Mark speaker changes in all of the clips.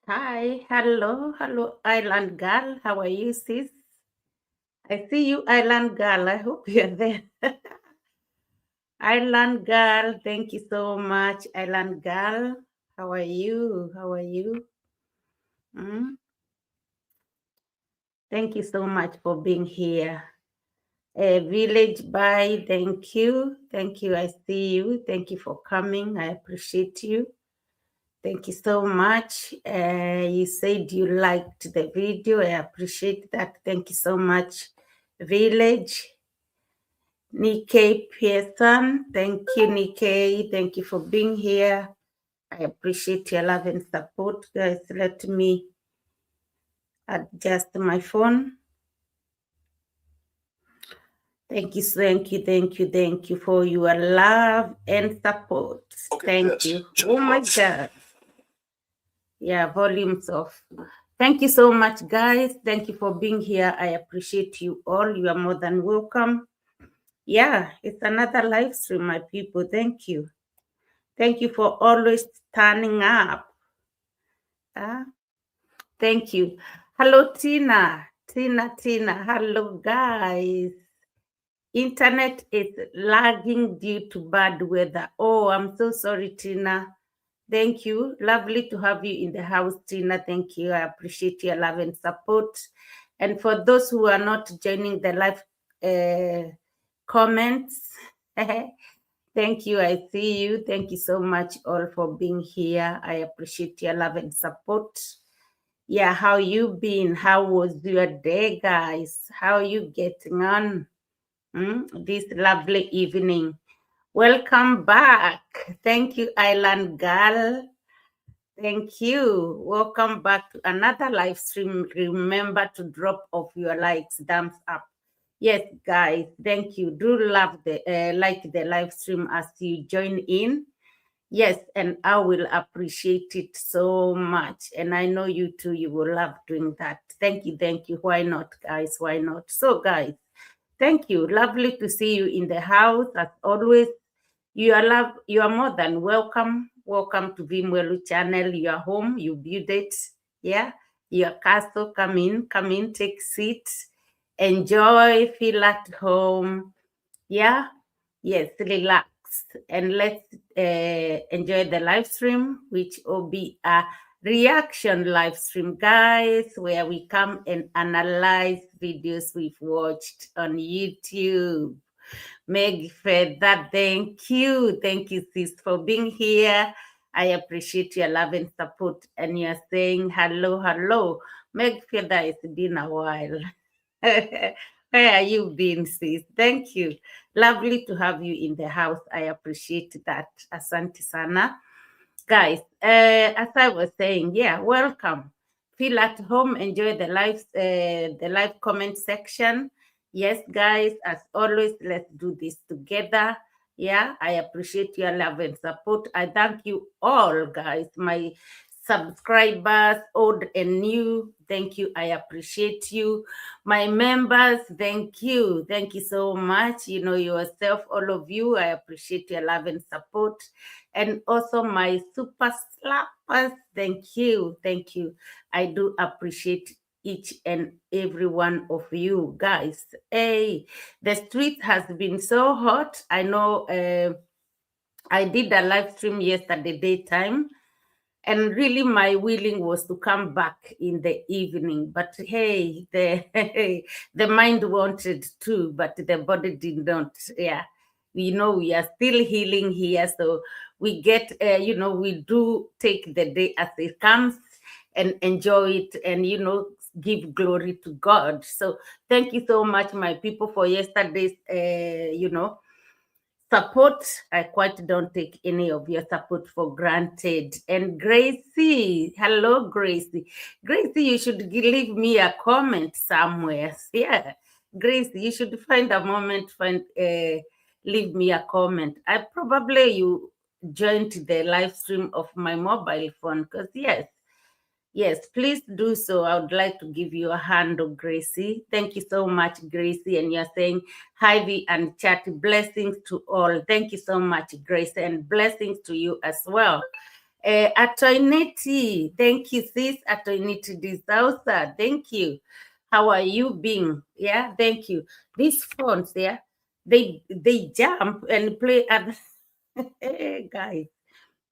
Speaker 1: Hi, hello, Island Girl. How are you, sis? I see you, Island Girl. I hope you're there. Island Girl, thank you so much, Island Girl. How are you? How are you? Mm? Thank you so much for being here. Village Bye, thank you. Thank you. I see you. Thank you for coming. I appreciate you. Thank you so much. You said you liked the video. I appreciate that. Thank you so much, Village. Nikkei Pearson, thank you, Nikkei. Thank you for being here. I appreciate your love and support, guys. Let me adjust my phone. Thank you for your love and support. Thank you. Oh my God. Yeah, volumes off. Thank you so much, guys. Thank you for being here. I appreciate you all. You are more than welcome. Yeah, it's another live stream, my people. Thank you. Thank you for always turning up. Thank you. Hello, Tina. Tina. Hello, guys. Internet is lagging due to bad weather. Oh, I'm so sorry, Tina. Thank you. Lovely to have you in the house, Tina. Thank you. I appreciate your love and support. And for those who are not joining the live comments, thank you. I see you. Thank you so much all for being here. I appreciate your love and support. Yeah, how you been? How was your day, guys? How you getting on this lovely evening? Welcome back. Thank you, Island Girl. Thank you. Welcome back to another live stream. Remember to drop off your likes, thumbs up. Yes, guys, thank you. Do love the like the live stream as you join in. Yes, and I will appreciate it so much. And I know you too, you will love doing that. Thank you. Why not, guys? Why not? So, guys, thank you. Lovely to see you in the house. As always, you are more than welcome. Welcome to Vimwelu channel. You are home, you build it. Yeah. Your castle. Come in, take seat. Enjoy, feel at home. Yeah. Yes, relax. And let's enjoy the live stream, which will be a reaction live stream, guys, where we come and analyze videos we've watched on YouTube. Meg Feather, thank you. Thank you, sis, for being here. I appreciate your love and support. And you're saying hello. Meg Feather, it's been a while. Where are you been, sis? Thank you. Lovely to have you in the house. I appreciate that. Asante sana. Guys, as I was saying, yeah, welcome. Feel at home, enjoy the live comment section. Yes, guys, as always, let's do this together. Yeah, I appreciate your love and support. I thank you all, guys, my subscribers, old and new. Thank you. I appreciate you. My members, thank you. Thank you so much. You know yourself, all of you. I appreciate your love and support. And also my super slappers, thank you. I do appreciate each and every one of you guys. Hey, the street has been so hot. I know I did a live stream yesterday daytime, and really my willing was to come back in the evening, but hey, the mind wanted to, but the body did not. Yeah, we know we are still healing here, so we get we do take the day as it comes and enjoy it, and give glory to God. So thank you so much, my people, for yesterday's support. I quite don't take any of your support for granted. And Gracie, hello, Gracie. Gracie, you should leave me a comment somewhere. Yeah, Gracie, you should find a moment, leave me a comment. You joined the live stream of my mobile phone, because yes, please do so. I would like to give you a hand, of Gracie. Thank you so much, Gracie. And you're saying, Ivy and chat, blessings to all. Thank you so much, Gracie, and blessings to you as well. Atoineti, thank you, sis. Atoineti Disausa, thank you. How are you being? Yeah, thank you. These phones, yeah, they jump and play at hey, guys.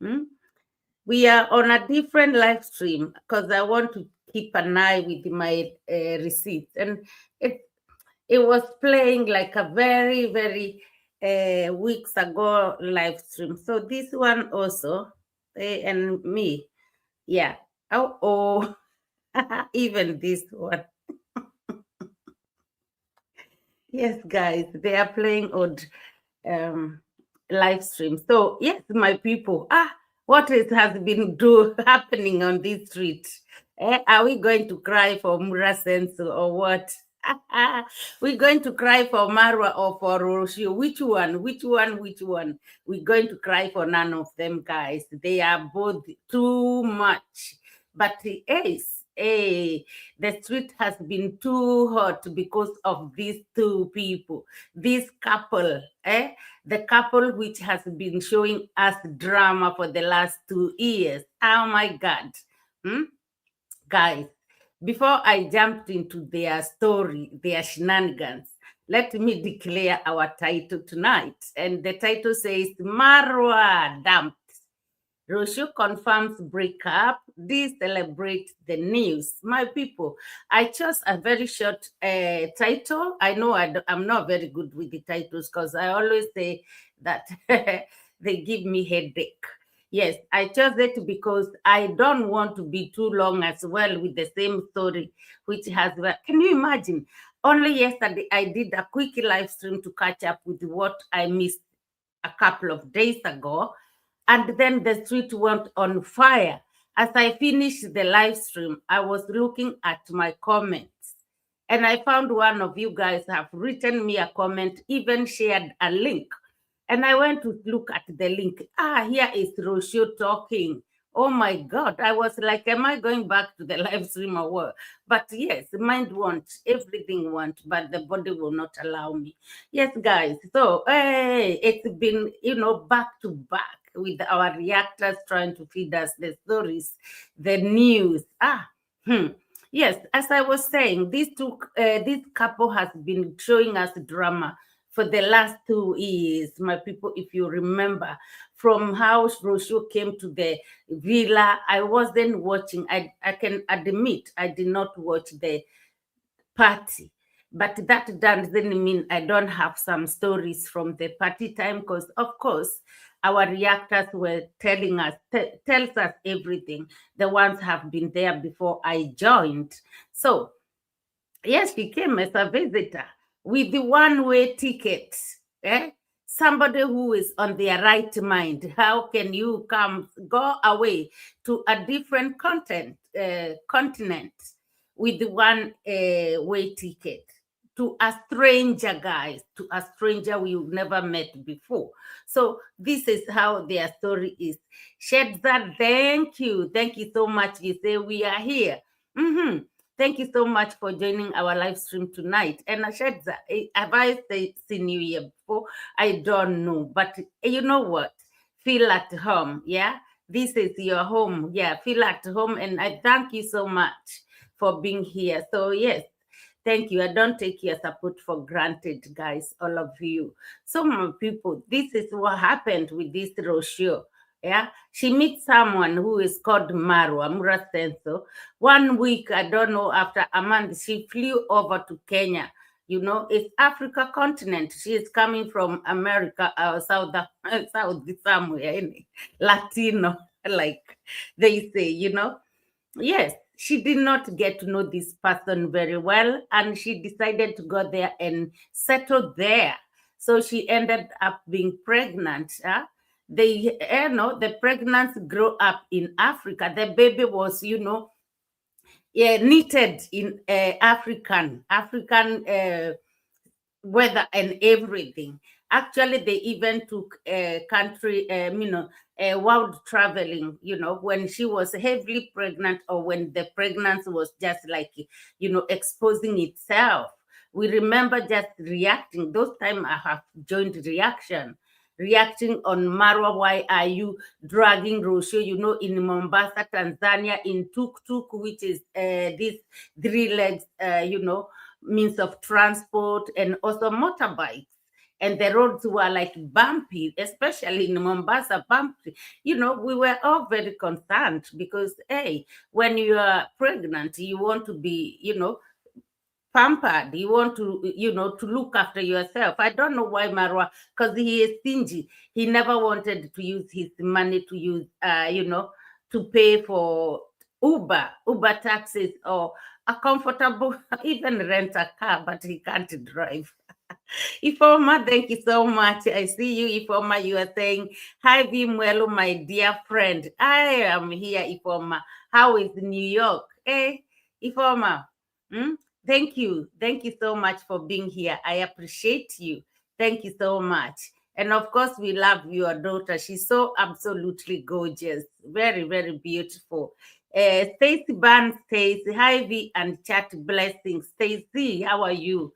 Speaker 1: Hmm? We are on a different live stream because I want to keep an eye with my receipts, and it was playing like a very weeks ago live stream. So this one also, and me, yeah. Oh, even this one. Yes, guys, they are playing odd um live stream. So yes, my people, what has been happening on this street? Are we going to cry for Mura Sensu or what? We're going to cry for Marwa or for Rocio. Which one? Which one? Which one? We're going to cry for none of them, guys. They are both too much. But hey, the street has been too hot because of these two people, this couple, the couple which has been showing us drama for the last 2 years. Oh my God. Hmm? Guys, before I jumped into their story, their shenanigans, let me declare our title tonight. And the title says Marwa Dumped. Rocio confirms breakup. This celebrates the news. My people, I chose a very short title. I know I'm not very good with the titles because I always say that they give me headache. Yes, I chose it because I don't want to be too long as well with the same story, which has, can you imagine? Only yesterday I did a quick live stream to catch up with what I missed a couple of days ago. And then the street went on fire. As I finished the live stream, I was looking at my comments. And I found one of you guys have written me a comment, even shared a link. And I went to look at the link. Here is Rocio talking. Oh my God. I was like, am I going back to the live stream or what? But yes, mind wants, everything wants, but the body will not allow me. Yes, guys. So, hey, it's been, back to back with our reactors trying to feed us the stories, the news. Yes, as I was saying, this couple has been showing us drama for the last 2 years, my people. If you remember, from how Rocio came to the villa, I wasn't watching. I can admit I did not watch the party. But that doesn't mean I don't have some stories from the party time, because of course our reactors were telling us, tells us everything. The ones have been there before I joined. So yes, she came as a visitor with the one-way ticket. Somebody who is on their right mind. How can you go away to a different continent with the one-way ticket? To a stranger, guys, to a stranger we've never met before. So this is how their story is. Shedza, thank you. Thank you so much. You say we are here. Thank you so much for joining our live stream tonight. And Shedza, have I seen you here before? I don't know. But you know what? Feel at home, yeah? This is your home. Yeah, feel at home. And I thank you so much for being here. So yes, thank you. I don't take your support for granted, guys, all of you. Some people, this is what happened with this Rocio. Yeah, she meets someone who is called Marwa, Mura Senso. 1 week, I don't know, after a month, she flew over to Kenya. It's Africa continent. She is coming from America, South somewhere, Latino, like they say. Yes, she did not get to know this person very well, and she decided to go there and settle there. So she ended up being pregnant. The pregnancy grew up in Africa. The baby was, knitted in African weather and everything. Actually, they even took country, world traveling, when she was heavily pregnant, or when the pregnancy was just like, exposing itself. We remember just reacting. Those time I have joined reacting on Marwa. Why are you dragging Rocio, in Mombasa, Tanzania, in tuk-tuk, which is this three legs, means of transport, and also motorbikes. And the roads were like bumpy, especially in Mombasa, bumpy. We were all very concerned because, hey, when you are pregnant, you want to be, pampered. You want to look after yourself. I don't know why Marwa, because he is stingy. He never wanted to use his money to use, to pay for Uber taxis or a comfortable, even rent a car, but he can't drive. Ifoma, thank you so much. I see you, Ifoma. You are saying, hi, Bimwelo, my dear friend. I am here, Ifoma. How is New York? Hey, Ifoma. Hmm? Thank you. Thank you so much for being here. I appreciate you. Thank you so much. And of course, we love your daughter. She's so absolutely gorgeous. Very, very beautiful. Stacy Barnes says, hi, V and chat blessings. Stacy, how are you?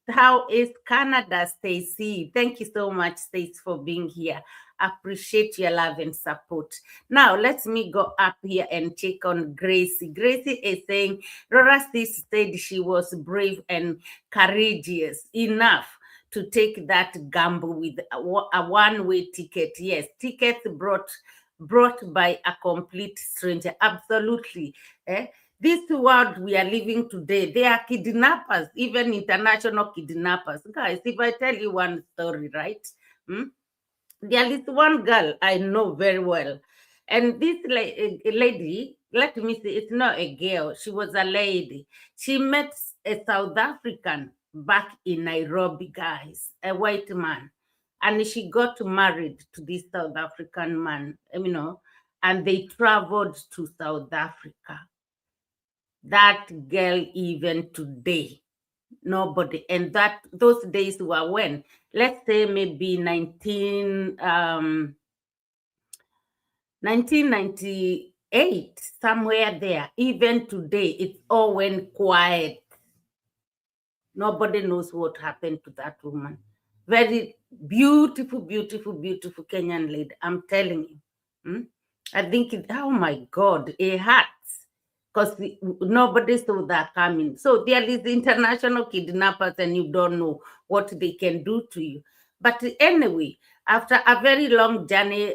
Speaker 1: How is Canada, Stacy? Thank you so much, Stacy, for being here. Appreciate your love and support. Now, let me go up here and check on Gracie. Gracie is saying, Rora sis said she was brave and courageous enough to take that gamble with a one-way ticket. Yes, tickets brought by a complete stranger. Absolutely. This world we are living today, they are kidnappers, even international kidnappers. Guys, if I tell you one story, right? There is one girl I know very well. And this lady, let me say, it's not a girl, she was a lady. She met a South African back in Nairobi, guys, a white man. And she got married to this South African man, and they traveled to South Africa. That girl, even today, nobody. And those days were when, let's say maybe 1998, somewhere there. Even today, it all went quiet. Nobody knows what happened to that woman. Very beautiful, beautiful, beautiful Kenyan lady. I'm telling you. I think, oh my God, it hurts because nobody saw that coming. So there is international kidnappers and you don't know what they can do to you. But anyway, after a very long journey,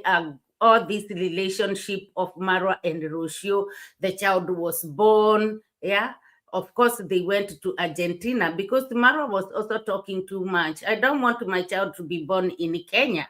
Speaker 1: all this relationship of Marwa and Rocio, the child was born. Yeah. Of course, they went to Argentina because Marwa was also talking too much. I don't want my child to be born in Kenya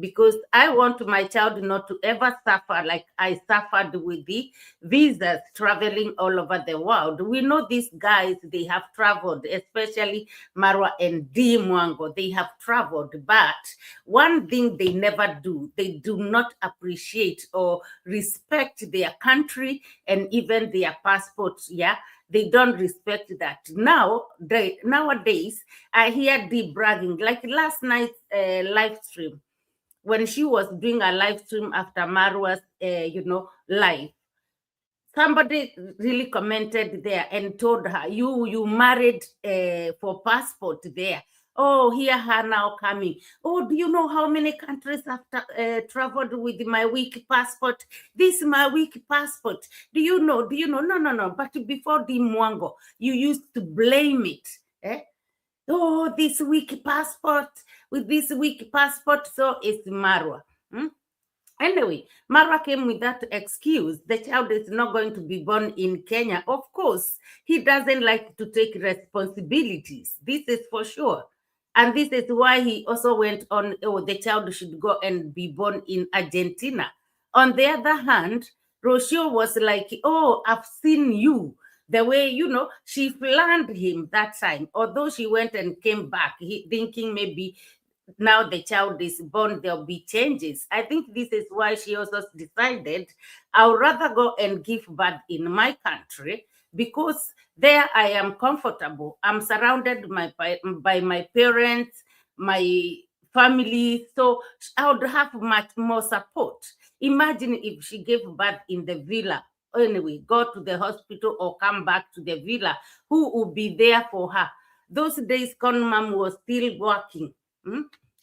Speaker 1: because I want my child not to ever suffer like I suffered with the visas traveling all over the world. We know these guys, they have traveled, especially Marwa and D. Mwango, they have traveled. But one thing they never do, they do not appreciate or respect their country and even their passports. Yeah. They don't respect that. Nowadays, I hear Dee bragging, like last night's live stream, when she was doing a live stream after Marwa's, live. Somebody really commented there and told her, you married for passport there. Oh, here her now coming. Oh, do you know how many countries I've traveled with my weak passport? This is my weak passport. Do you know? No. But before the Mwango, you used to blame it. Oh, this weak passport, with this weak passport, so it's Marwa. Anyway, Marwa came with that excuse. The child is not going to be born in Kenya. Of course, he doesn't like to take responsibilities. This is for sure. And this is why he also went on, oh, the child should go and be born in Argentina. On the other hand, Rocio was like, oh, I've seen you. The way, she flattered him that time. Although she went and came back, thinking maybe now the child is born, there'll be changes. I think this is why she also decided, I would rather go and give birth in my country because there I am comfortable. I'm surrounded by my parents, my family, so I would have much more support. Imagine if she gave birth in the villa. Anyway, go to the hospital or come back to the villa. Who would be there for her? Those days, con mom was still working.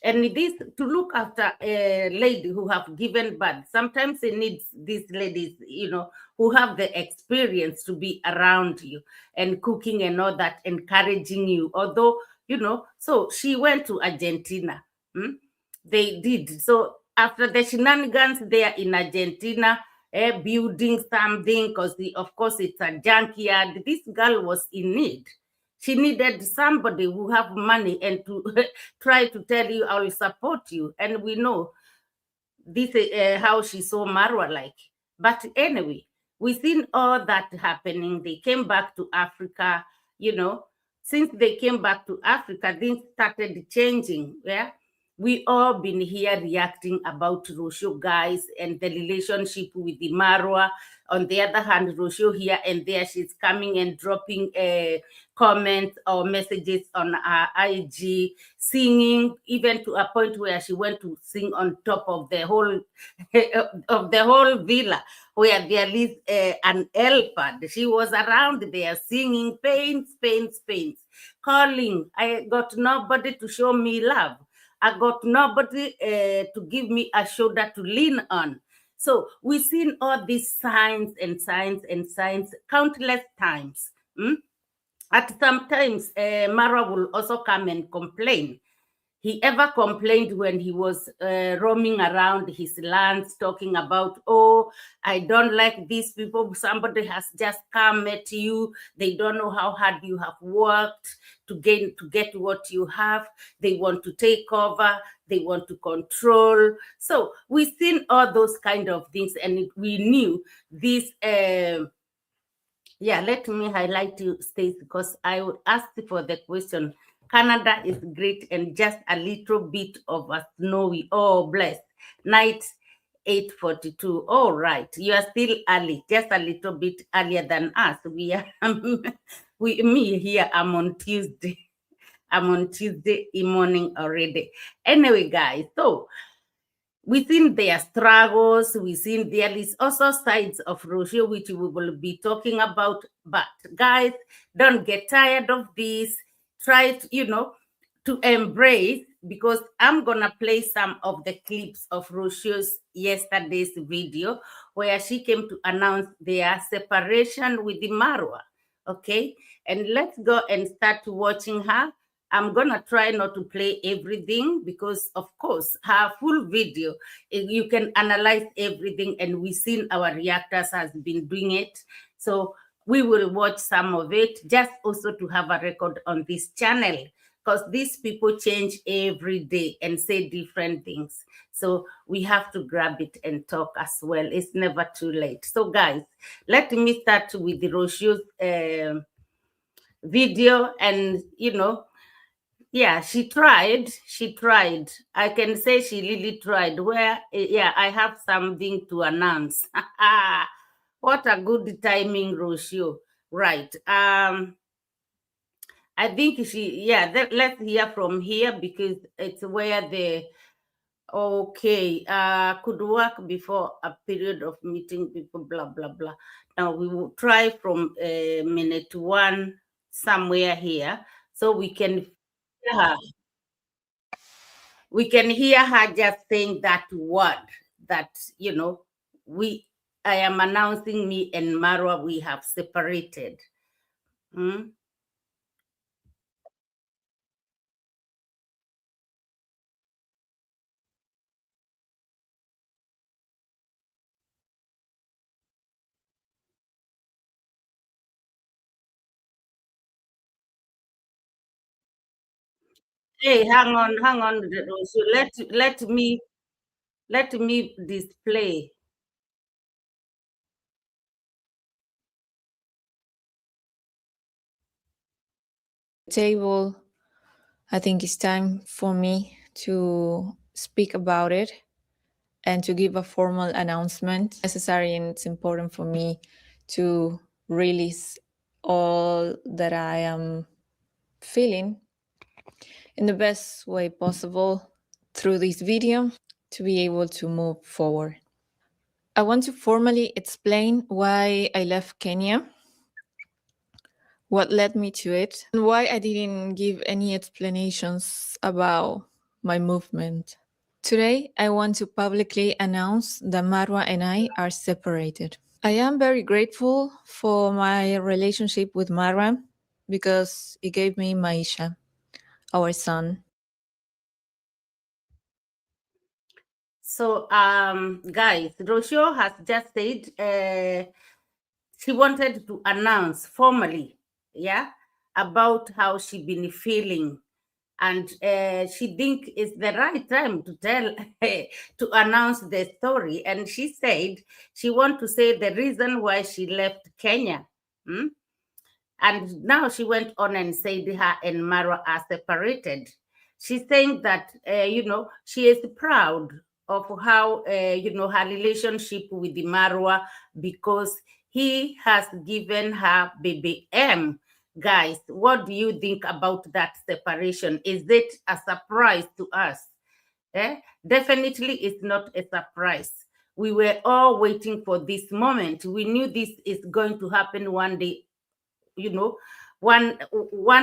Speaker 1: And this, to look after a lady who have given birth, sometimes it needs these ladies, who have the experience to be around you and cooking and all that, encouraging you. Although, so she went to Argentina. They did. So after the shenanigans there in Argentina, building something, because of course it's a junkyard, this girl was in need. She needed somebody who have money and to try to tell you, I will support you. And we know this is how she saw Marwa like. But anyway, we seen all that happening. They came back to Africa, Since they came back to Africa, things started changing. Yeah. We all been here reacting about Rocio, guys, and the relationship with the Marwa. On the other hand, Rocio here and there, she's coming and dropping comments or messages on her IG, singing, even to a point where she went to sing on top of the whole of the whole villa, where there is an helper. She was around there singing, pains, pains, pains, calling. I got nobody to show me love. I got nobody to give me a shoulder to lean on. So we've seen all these signs and signs and signs countless times. At sometimes, Mara will also come and complain. He ever complained when he was roaming around his lands, talking about, oh, I don't like these people. Somebody has just come at you. They don't know how hard you have worked to get what you have. They want to take over. They want to control. So we've seen all those kind of things, and we knew this. Yeah, let me highlight you, Stacey, because I would ask for the question. Canada is great and just a little bit of a snowy. Oh, blessed. Night 8:42. All right. You are still early, just a little bit earlier than us. We are me here, I'm on Tuesday. I'm on Tuesday morning already. Anyway, guys, so within their struggles, within there is also sides of Rocio, which we will be talking about. But guys, don't get tired of this. Try to embrace, because I'm gonna play some of the clips of Rocio's yesterday's video where she came to announce their separation with the Marwa. Okay, and let's go and start watching her. I'm gonna try not to play everything because, of course, her full video, you can analyze everything, and we've seen our reactors has been doing it. So we will watch some of it, just also to have a record on this channel, because these people change every day and say different things. So we have to grab it and talk as well. It's never too late. So guys, let me start with the Rocio's video, and yeah, she tried. She tried. I can say she really tried. I have something to announce. What a good timing, Rocio. Right. I think let's hear from here, because it's where could work before a period of meeting people, blah, blah, blah. Now we will try from minute 1 somewhere here, so we can hear her just saying that word, that I am announcing me and Marwa, we have separated. Hey, hang on, Rosu. Let me display.
Speaker 2: Table, I think it's time for me to speak about it and to give a formal announcement. Necessary, and it's important for me to release all that I am feeling in the best way possible through this video to be able to move forward. I want to formally explain why I left Kenya, what led me to it, and why I didn't give any explanations about my movement. Today, I want to publicly announce that Marwa and I are separated. I am very grateful for my relationship with Marwa because it gave me Maisha, our son.
Speaker 1: So, guys, Rocio has just said she wanted to announce formally, yeah, about how she been feeling, and she think it's the right time to tell to announce the story. And she said she want to say the reason why she left Kenya. Hmm? And now she went on and said her and Marwa are separated. She's saying that, she is proud of how, her relationship with the Marwa, because he has given her baby M. Guys, what do you think about that separation? Is it a surprise to us? Definitely it's not a surprise. We were all waiting for this moment. We knew this is going to happen one day, you know one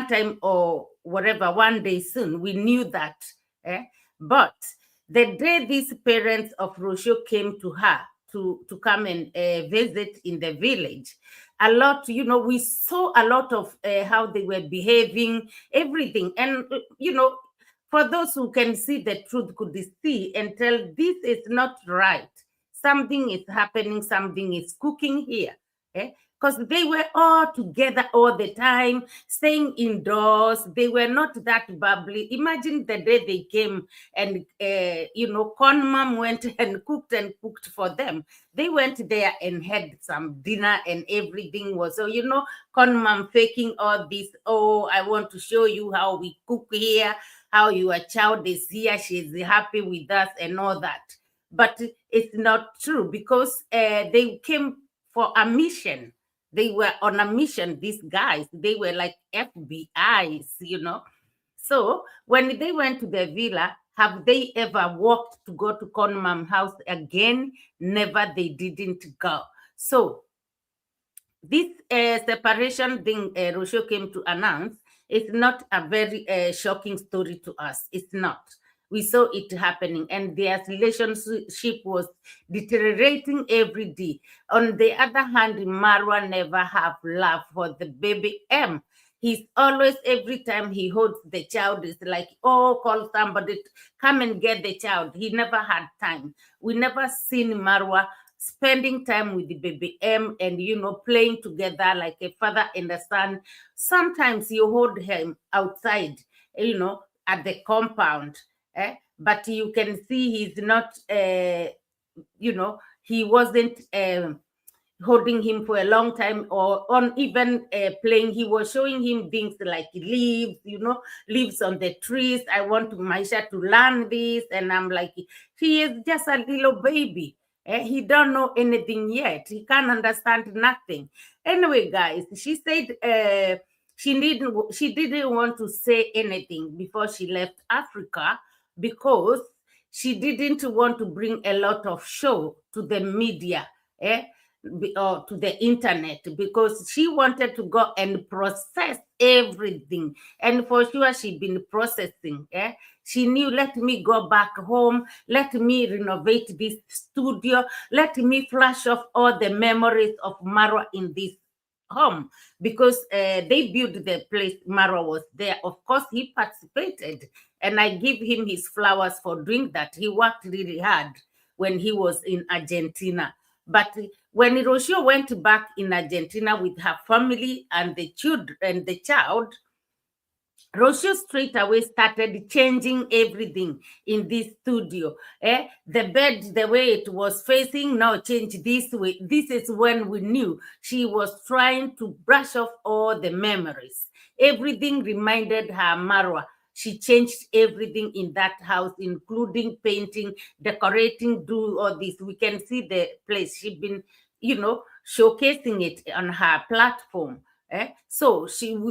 Speaker 1: time or whatever, one day soon. We knew that. eh? But the day these parents of Rocio came to her to come and visit in the village, a lot, we saw a lot of how they were behaving, everything. And for those who can see the truth, could see and tell this is not right, something is happening, something is cooking here. Because they were all together all the time, staying indoors. They were not that bubbly. Imagine the day they came and, Con Mom went and cooked for them. They went there and had some dinner and everything was, so, Con Mom faking all this. Oh, I want to show you how we cook here, how your child is here. She's happy with us and all that. But it's not true, because they came for a mission. They were on a mission, these guys. They were like FBIs. So when they went to the villa, have they ever walked to go to Conmam house again? Never, they didn't go. So this separation thing Rocio came to announce is not a very shocking story to us. It's not. We saw it happening, and their relationship was deteriorating every day. On the other hand, Marwa never have love for the baby M. He's always, every time he holds the child, is like, oh, call somebody, come and get the child. He never had time. We never seen Marwa spending time with the baby M and, playing together like a father and a son. Sometimes you hold him outside, at the compound. But you can see he's not, he wasn't holding him for a long time, or on even playing. He was showing him things like leaves, leaves on the trees. I want Maisha to learn this. And I'm like, he is just a little baby. He don't know anything yet. He can't understand nothing. Anyway, guys, she said she didn't want to say anything before she left Africa, because she didn't want to bring a lot of show to the media, or to the internet, because she wanted to go and process everything. And for sure, she'd been processing. She knew, let me go back home, let me renovate this studio, let me flash off all the memories of Marwa in this home, because they built the place. Marwa was there. Of course, he participated, and I give him his flowers for doing that. He worked really hard when he was in Argentina. But when Rocio went back in Argentina with her family and the children and the child, Rocio straight away started changing everything in this studio. The bed, the way it was facing, now change this way. This is when we knew she was trying to brush off all the memories. Everything reminded her Marwa. She changed everything in that house, including painting, decorating, do all this. We can see the place. She'd been, showcasing it on her platform. So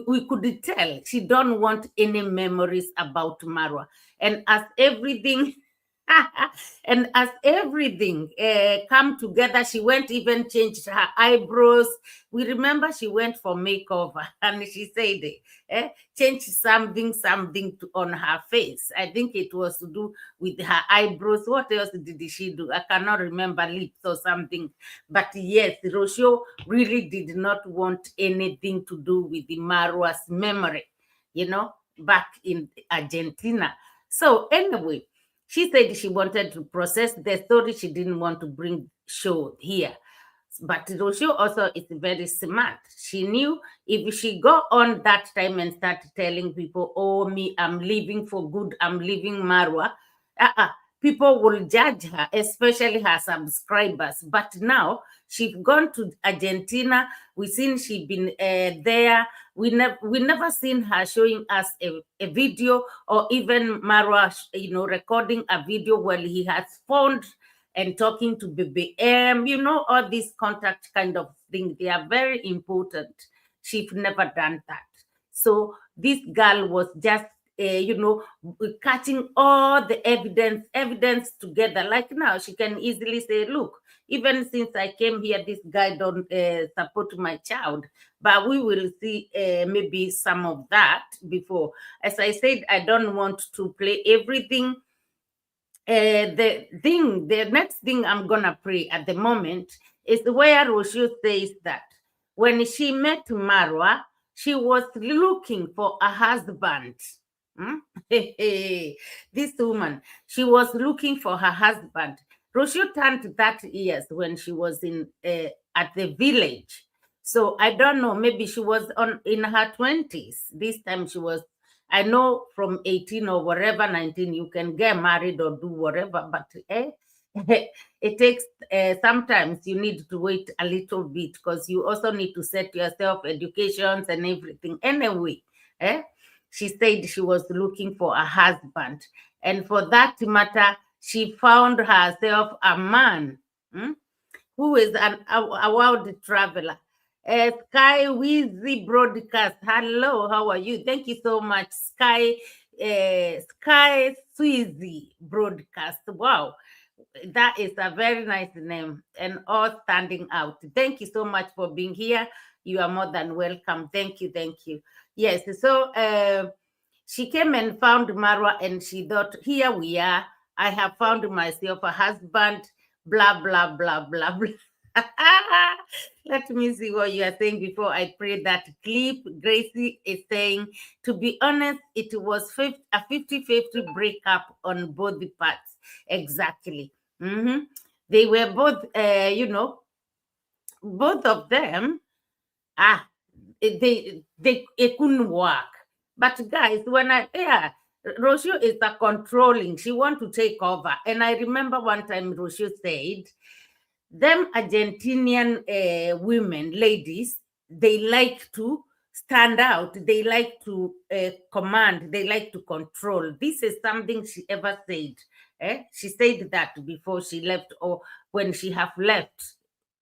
Speaker 1: we could tell she don't want any memories about Marwa. And as everything And as everything come together, she went even changed her eyebrows. We remember she went for makeover and she said, change something on her face. I think it was to do with her eyebrows. What else did she do? I cannot remember, lips or something. But yes, Rocio really did not want anything to do with the Marwa's memory, back in Argentina. So anyway, she said she wanted to process the story. She didn't want to bring show here. But Rocio also is very smart. She knew if she go on that time and start telling people, oh, me, I'm leaving for good, I'm leaving Marwa, people will judge her, especially her subscribers. But now she's gone to Argentina. We've seen she been there. We never seen her showing us a video, or even Marwa, recording a video where he has phoned and talking to BBM, all these contact kind of things. They are very important. She's never done that. So this girl was just, catching all the evidence together. Like now, she can easily say, look, even since I came here, this guy don't support my child. But we will see maybe some of that before. As I said, I don't want to play everything. The next thing I'm gonna pray at the moment is where Rocio says that when she met Marwa, she was looking for a husband. This woman, she was looking for her husband. Rocio turned 30 years when she was at the village. So I don't know, maybe she was in her 20s. This time she was, I know from 18 or whatever, 19, you can get married or do whatever, but it takes, sometimes you need to wait a little bit because you also need to set yourself educations and everything. Anyway, she said she was looking for a husband. And for that matter, she found herself a man who is a world traveler. Sky Wizzy Broadcast. Hello, how are you? Thank you so much, Sky Swizzy Broadcast. Wow, that is a very nice name and all standing out. Thank you so much for being here. You are more than welcome. Thank you. Yes, so she came and found Marwa and she thought, here we are. I have found myself a husband, blah, blah, blah, blah, blah. Let me see what you are saying before I play that clip. Gracie is saying, to be honest, it was a 50-50 breakup on both the parts. Exactly. They were both, both of them, it couldn't work. But guys, Rocio is a controlling. She want to take over. And I remember one time Rocio said, them Argentinian women, ladies, they like to stand out. They like to command. They like to control. This is something she ever said. She said that before she left, or when she have left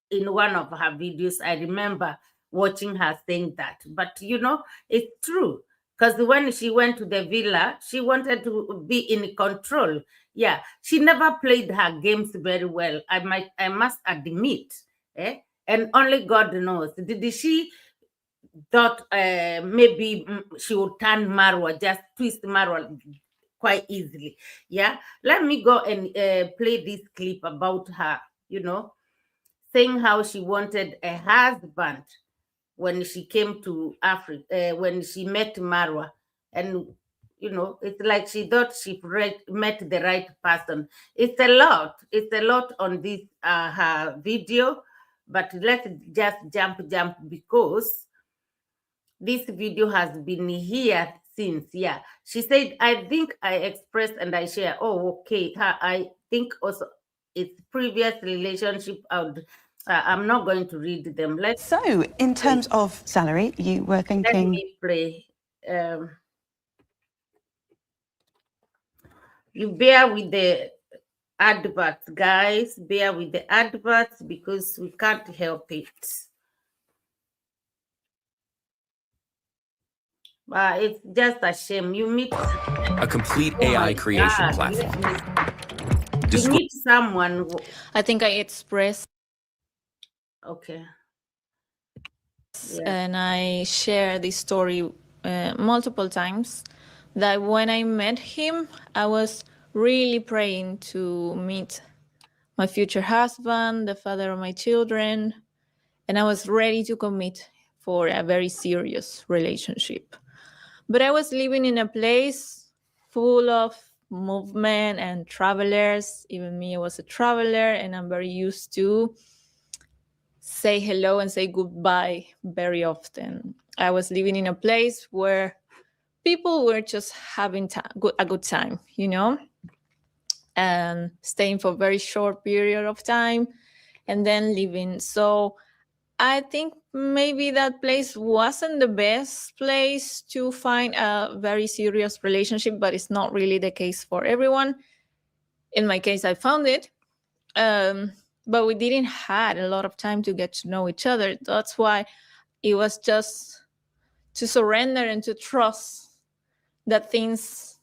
Speaker 1: in one of her videos. I remember watching her saying that. But, it's true. Because when she went to the villa, she wanted to be in control. Yeah, she never played her games very well. I must admit. And only God knows. Did she thought maybe she would turn Marwa, just twist Marwa quite easily? Yeah. Let me go and play this clip about her, saying how she wanted a husband when she came to Africa, when she met Marwa. And, it's like she thought she met the right person. It's a lot on this, her video, but let's just jump because this video has been here since. Yeah. She said, I think I expressed and I share. Oh, okay. I think also it's previous relationship out. I'm not going to read them.
Speaker 3: So, in terms of salary, you were thinking...
Speaker 1: Let me play. You bear with the adverts, guys. Bear with the adverts because we can't help it. But it's just a shame. You meet
Speaker 4: a complete AI creation platform.
Speaker 1: to meet someone.
Speaker 2: I think I expressed.
Speaker 1: Okay. Yeah.
Speaker 2: And I share this story multiple times, that when I met him, I was really praying to meet my future husband, the father of my children, and I was ready to commit for a very serious relationship. But I was living in a place full of movement and travelers. Even me, I was a traveler, and I'm very used to say hello and say goodbye very often. I was living in a place where people were just having a good time, you know, and staying for a very short period of time and then leaving. So I think maybe that place wasn't the best place to find a very serious relationship, but it's not really the case for everyone. In my case, I found it. But we didn't had a lot of time to get to know each other. That's why it was just to surrender and to trust that things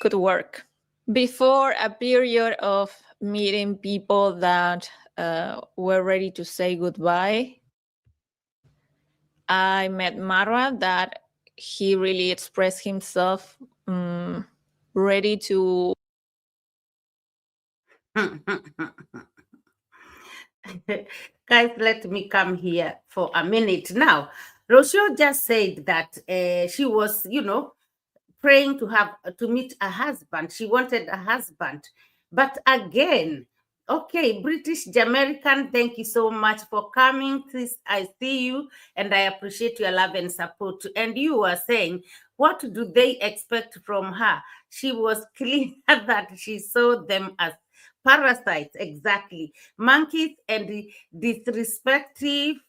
Speaker 2: could work. Before a period of meeting people that were ready to say goodbye, I met MARWA, that he really expressed himself ready to.
Speaker 1: Guys, let me come here for a minute. Now, Rocio just said that she was, you know, praying to meet a husband. She wanted a husband. But again, okay, British Jamaican, thank you so much for coming. Please, I see you and I appreciate your love and support. And you were saying, what do they expect from her? She was clear that she saw them as parasites, exactly. Monkeys and disrespected,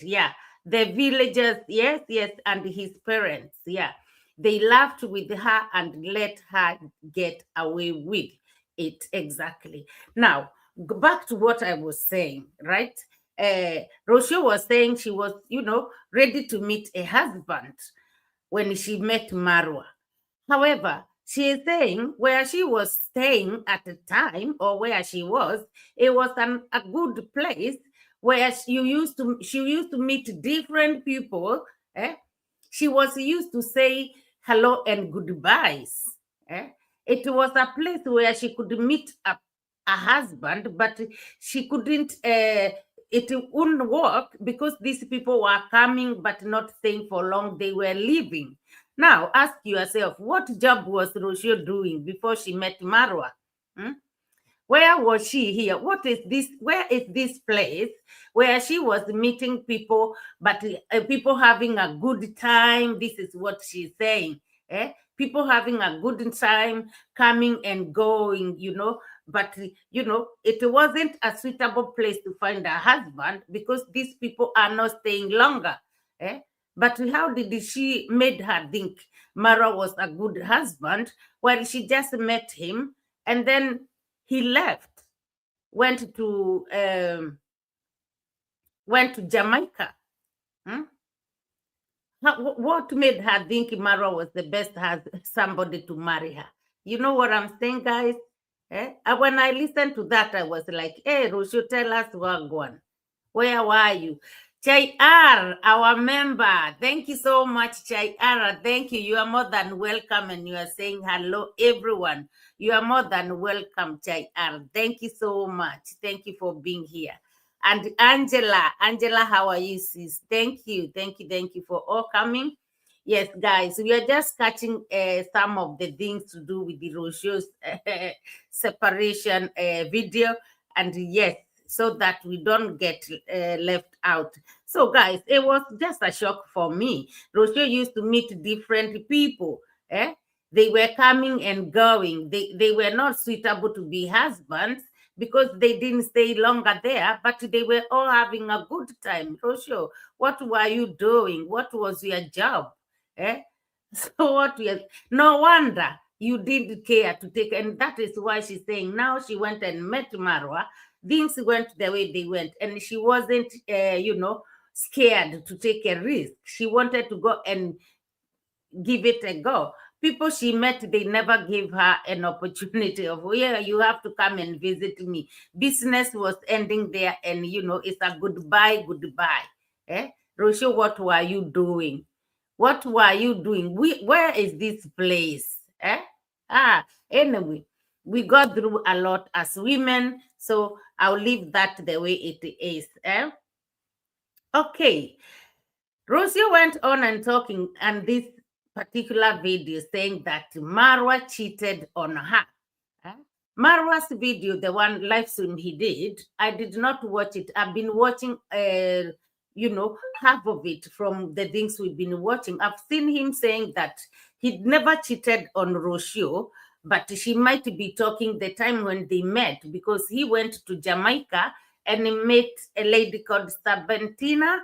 Speaker 1: yeah. The villagers, yes, and his parents, yeah. They laughed with her and let her get away with it, exactly. Now, back to what I was saying, right? Rocio was saying she was, you know, ready to meet a husband when she met MARWA. However, she is saying where she was staying at the time, or where she was, it was a good place where she used to meet different people. She was used to say hello and goodbyes. It was a place where she could meet a husband, but she couldn't. It wouldn't work because these people were coming but not staying for long. They were leaving. Now, ask yourself, what job was Rocio doing before she met MARWA? Where was she here? What is this? Where is this place where she was meeting people, but people having a good time? This is what she's saying. People having a good time, coming and going, you know. But, you know, it wasn't a suitable place to find a husband because these people are not staying longer. But how did she made her think Mara was a good husband while she just met him and then he left, went to Jamaica? What made her think Mara was the best somebody to marry her? You know what I'm saying, guys? When I listened to that, I was like, hey, Rocio, tell us what going. Where were you? Chai R, our member. Thank you so much, Chai R. Thank you. You are more than welcome, and you are saying hello, everyone. You are more than welcome, Chai R. Thank you so much. Thank you for being here. And Angela, how are you, sis? Thank you for all coming. Yes, guys, we are just catching some of the things to do with the Rocio's separation video. And yes, so that we don't get left out. So, guys, it was just a shock for me. Rocio used to meet different people. They were coming and going. They were not suitable to be husbands because they didn't stay longer there, but they were all having a good time. Rocio, what were you doing? What was your job? So no wonder you didn't care to take, and that is why she's saying now she went and met MARWA. Things went the way they went, and she wasn't, scared to take a risk. She wanted to go and give it a go. People she met, they never gave her an opportunity of, oh, yeah, you have to come and visit me. Business was ending there, and it's a goodbye. Rocio, what were you doing? What were you doing? Where is this place? Anyway, we got through a lot as women, so I'll leave that the way it is. Okay. Rocio went on and talking on this particular video saying that Marwa cheated on her. Marwa's video, the one live stream he did, I did not watch it. I've been watching, half of it from the things we've been watching. I've seen him saying that he'd never cheated on Rocio, but she might be talking the time when they met, because he went to Jamaica and he met a lady called Sabentina,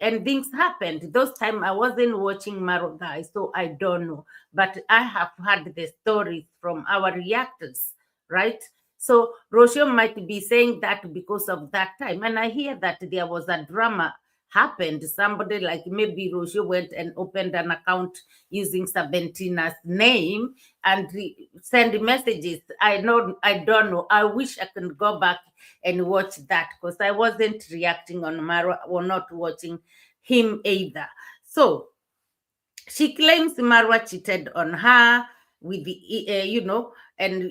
Speaker 1: and things happened. Those time I wasn't watching Marwa, guys, so I don't know. But I have heard the stories from our reactors, right? So Rocio might be saying that because of that time. And I hear that there was a drama happened. Somebody like maybe Rocio went and opened an account using Sabentina's name and send messages. I don't know. I wish I could go back and watch that, because I wasn't reacting on Marwa or not watching him either. So she claims Marwa cheated on her with the, and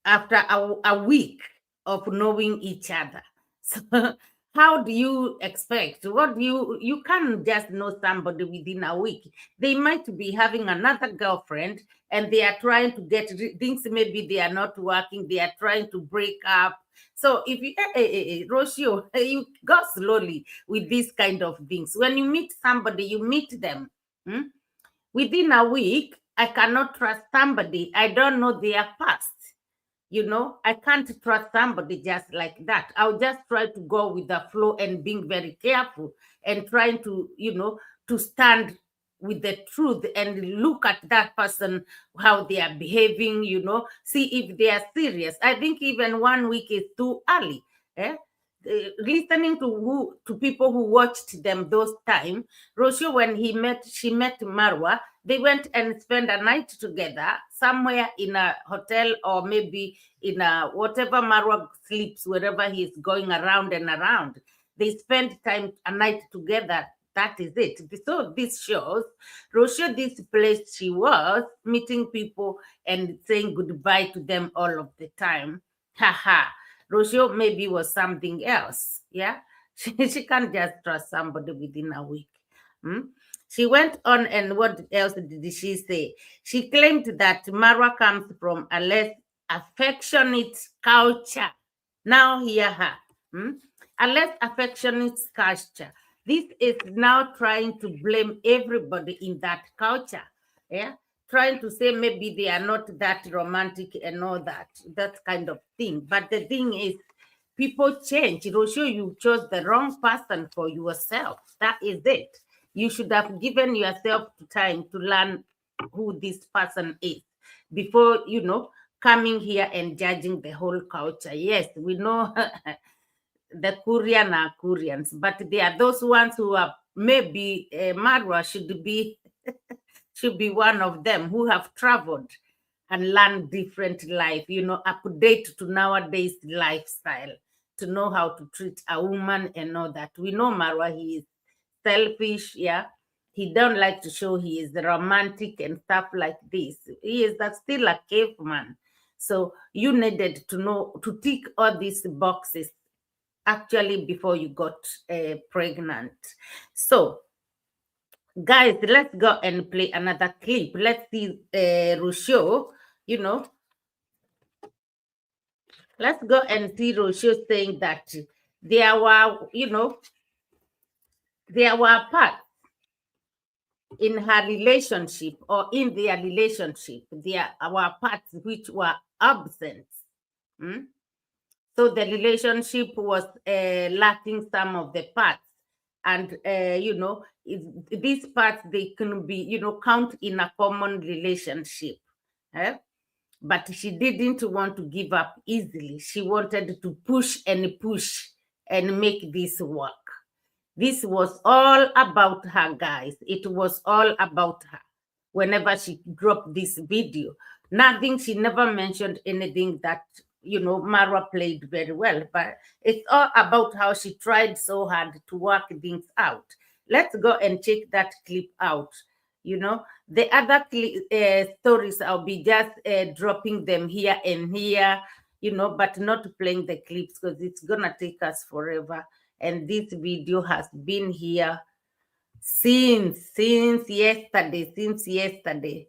Speaker 1: after a week of knowing each other. So how do you expect? You can't just know somebody within a week. They might be having another girlfriend and they are trying to get things, maybe they are not working, they are trying to break up. So if you, Rocio, you go slowly with these kind of things. When you meet somebody, you meet them. Within a week, I cannot trust somebody. I don't know their past. I can't trust somebody just like that. I'll just try to go with the flow and being very careful and trying to, to stand with the truth and look at that person, how they are behaving, see if they are serious. I think even 1 week is too early. Listening to people who watched them those time, Rocio, when she met Marwa, they went and spent a night together somewhere in a hotel, or maybe in a whatever Marwa sleeps, wherever he's going around and around. They spent time a night together. That is it. So this shows Rocio, this place she was meeting people and saying goodbye to them all of the time. Haha. Rocio maybe was something else. Yeah. She can't just trust somebody within a week. She went on, and what else did she say? She claimed that Marwa comes from a less affectionate culture. Now hear her. A less affectionate culture. This is now trying to blame everybody in that culture. Yeah. Trying to say maybe they are not that romantic and all that kind of thing. But the thing is, people change. It will show you chose the wrong person for yourself. That is it. You should have given yourself time to learn who this person is before, coming here and judging the whole culture. Yes, we know the Korean are Koreans, but there are those ones who are maybe Marwa should be one of them, who have traveled and learned different life, update to nowadays lifestyle, to know how to treat a woman and all that. We know Marwa, he is selfish, yeah. He don't like to show he is romantic and stuff like this. He is still a caveman. So you needed to know, to tick all these boxes actually before you got pregnant. So guys, let's go and play another clip. Let's see Rocio, let's go and see Rocio saying that there were parts in her relationship, or in their relationship, there were parts which were absent. So the relationship was lacking some of the parts. And, these parts, they can be, count in a common relationship. But she didn't want to give up easily. She wanted to push and make this work. This was all about her, guys. It was all about her. whenever she dropped this video. Nothing, she never mentioned anything that, Marwa played very well, but it's all about how she tried so hard to work things out. Let's go and check that clip out. The other stories, I'll be just dropping them here and here, but not playing the clips because it's gonna take us forever. And this video has been here since yesterday.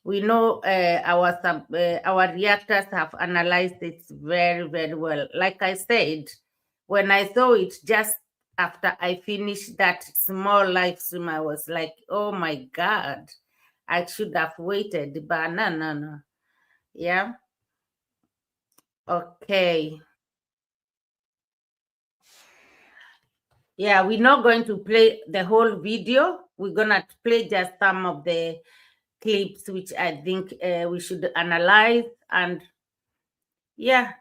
Speaker 1: We know our reactors have analyzed it very, very well. Like I said, when I saw it just after I finished that small live stream, I was like, oh my God, I should have waited, but no. Yeah. Okay. Yeah, we're not going to play the whole video. We're gonna play just some of the clips, which I think we should analyze. And yeah.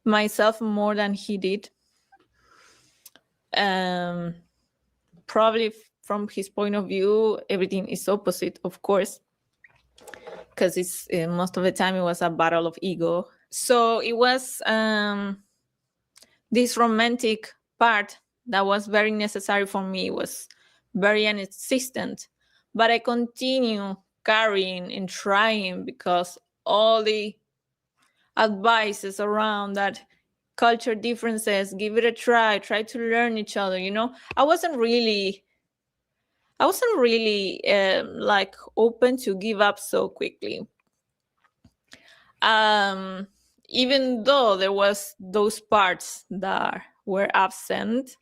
Speaker 2: Myself more than he did. Probably from his point of view, everything is opposite, of course, because it's most of the time it was a battle of ego. So it was this romantic part that was very necessary for me. It was very insistent, but I continue carrying and trying because all the advices around that culture differences, give it a try to learn each other, I wasn't really like open to give up so quickly, even though there was those parts that were absent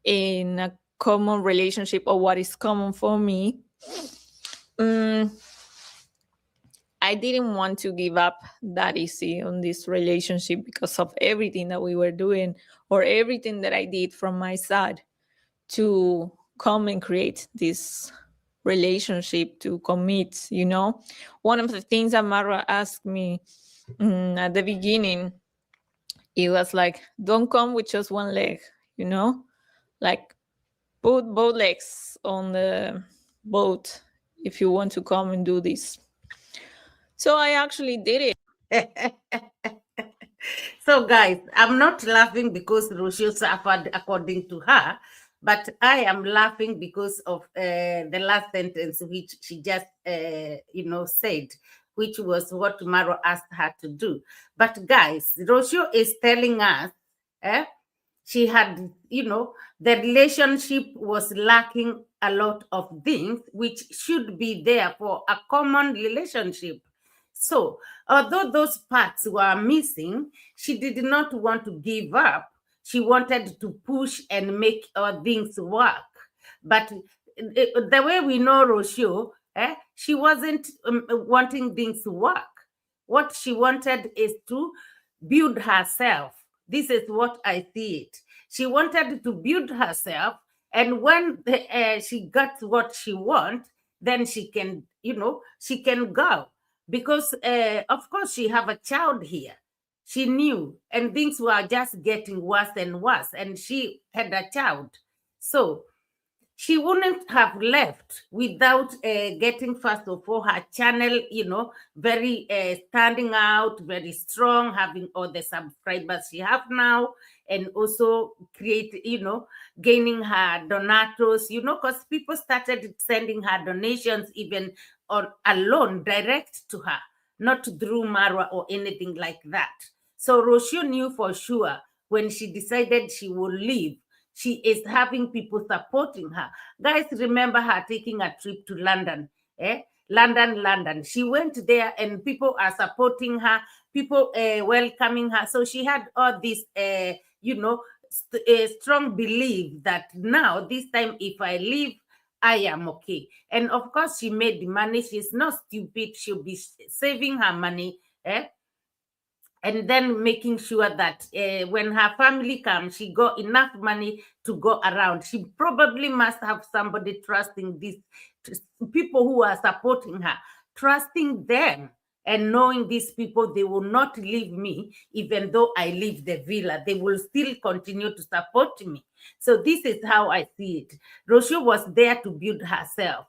Speaker 2: in a common relationship or what is common for me. I didn't want to give up that easy on this relationship because of everything that we were doing or everything that I did from my side to come and create this relationship, to commit, One of the things that Marwa asked me at the beginning, it was like, don't come with just one leg, like put both legs on the boat if you want to come and do this. So I actually did it.
Speaker 1: So guys, I'm not laughing because Rocio suffered according to her, but I am laughing because of the last sentence which she just said, which was what Maro asked her to do. But guys, Rocio is telling us she had, the relationship was lacking a lot of things which should be there for a common relationship. So, although those parts were missing, she did not want to give up. She wanted to push and make things work. But the way we know Rocio, she wasn't wanting things to work. What she wanted is to build herself. This is what I see it. She wanted to build herself, and when she got what she wants, then she can, she can go. Because, of course, she have a child here. She knew, and things were just getting worse and worse, and she had a child. So she wouldn't have left without getting, first of all, her channel, very standing out, very strong, having all the subscribers she have now, and also create, gaining her donatos, because people started sending her donations even on alone, direct to her, not through Marwa or anything like that. So Rocio knew for sure when she decided she would leave, she is having people supporting her. Guys, remember her taking a trip to London, London. She went there and people are supporting her, people welcoming her. So she had all this, strong belief that now, this time, if I leave, I am okay. And of course, she made the money. She's not stupid. She'll be saving her money, and then making sure that when her family comes, she got enough money to go around. She probably must have somebody trusting this people who are supporting her, trusting them and knowing these people, they will not leave me, even though I leave the villa. They will still continue to support me. So this is how I see it. Rocio was there to build herself.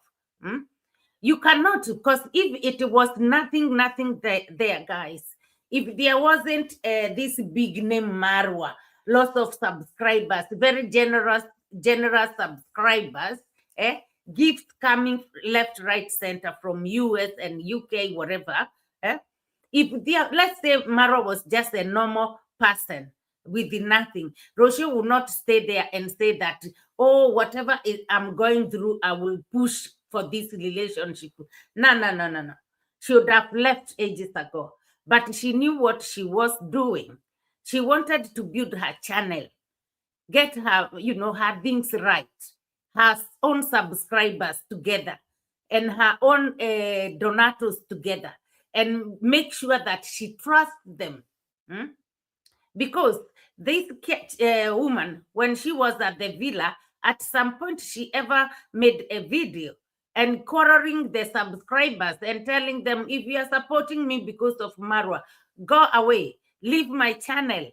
Speaker 1: You cannot, because if it was nothing there, guys, if there wasn't this big name MARWA, lots of subscribers, very generous subscribers, gifts coming left, right, center from US and UK, whatever. If there, let's say MARWA was just a normal person with nothing, Rocio will not stay there and say that, oh, whatever I'm going through, I will push for this relationship. No. She would have left ages ago. But she knew what she was doing. She wanted to build her channel, get her, her things right, her own subscribers together, and her own donatos together, and make sure that she trusts them. Because this woman, when she was at the villa, at some point she ever made a video and quarreling the subscribers and telling them, if you are supporting me because of MARWA, go away, leave my channel.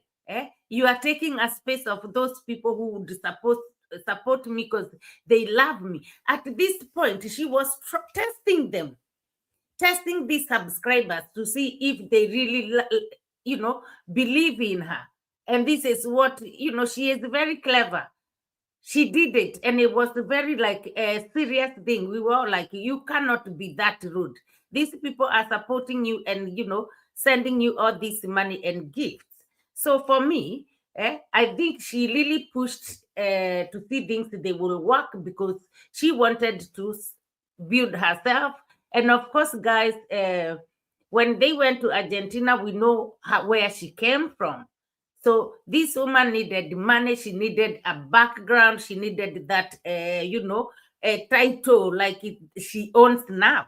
Speaker 1: You are taking a space of those people who would support me because they love me. At this point, she was testing them, testing these subscribers to see if they really, believe in her. And this is what, she is very clever. She did it, and it was very like a serious thing. We were all like, you cannot be that rude. These people are supporting you and, sending you all this money and gifts. So for me, I think she really pushed to see things they will work, because she wanted to build herself. And of course, guys, when they went to Argentina, we know where she came from. So this woman needed money. She needed a background. She needed that, a title like she owns now.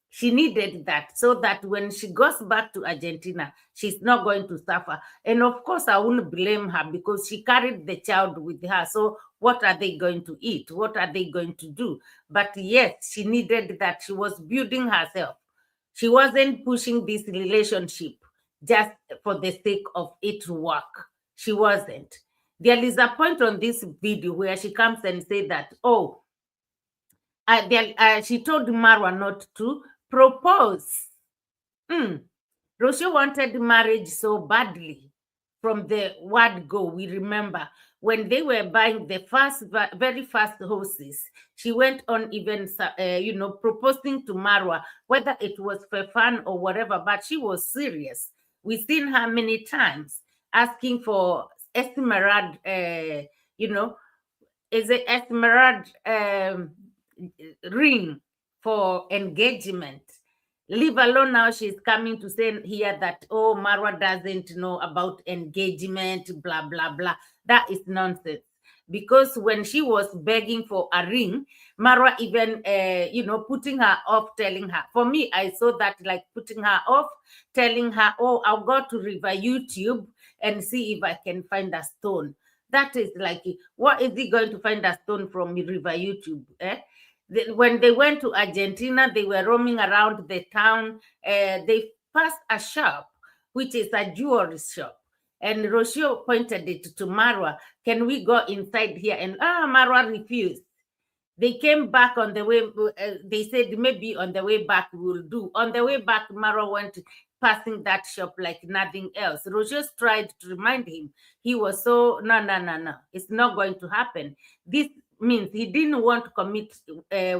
Speaker 1: She needed that, so that when she goes back to Argentina, she's not going to suffer. And of course, I wouldn't blame her, because she carried the child with her. So what are they going to eat? What are they going to do? But yes, she needed that. She was building herself. She wasn't pushing this relationship just for the sake of it to work. She wasn't. There is a point on this video where she comes and say that, oh, she told MARWA not to propose. Rocio wanted marriage so badly from the word go. We remember when they were buying the very first horses, she went on even, proposing to MARWA, whether it was for fun or whatever, but she was serious. We've seen her many times asking for Esmeralda, is it Esmeralda ring for engagement. Leave alone now, she's coming to say here that, oh, MARWA doesn't know about engagement, blah, blah, blah. That is nonsense. Because when she was begging for a ring, MARWA even, putting her off, telling her. For me, I saw that like putting her off, telling her, oh, I'll go to River YouTube and see if I can find a stone. That is like, what is he going to find a stone from River YouTube? When they went to Argentina, they were roaming around the town. They passed a shop, which is a jewelry shop. And Rocio pointed it to MARWA. Can we go inside here? And MARWA refused. They came back on the way. They said maybe on the way back we'll do. On the way back, MARWA went passing that shop like nothing else. Rocio tried to remind him. He was so, no. It's not going to happen. This means he didn't want to commit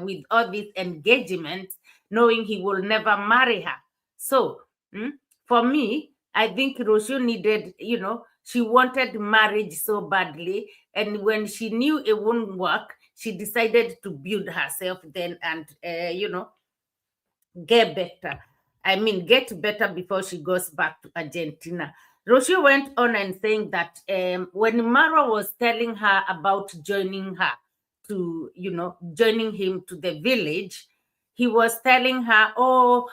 Speaker 1: with all these engagements, knowing he will never marry her. So for me, I think Rocio needed, she wanted marriage so badly. And when she knew it wouldn't work, she decided to build herself then and, get better. Get better before she goes back to Argentina. Rocio went on and saying that when MARWA was telling her about joining her to, joining him to the village, he was telling her, oh,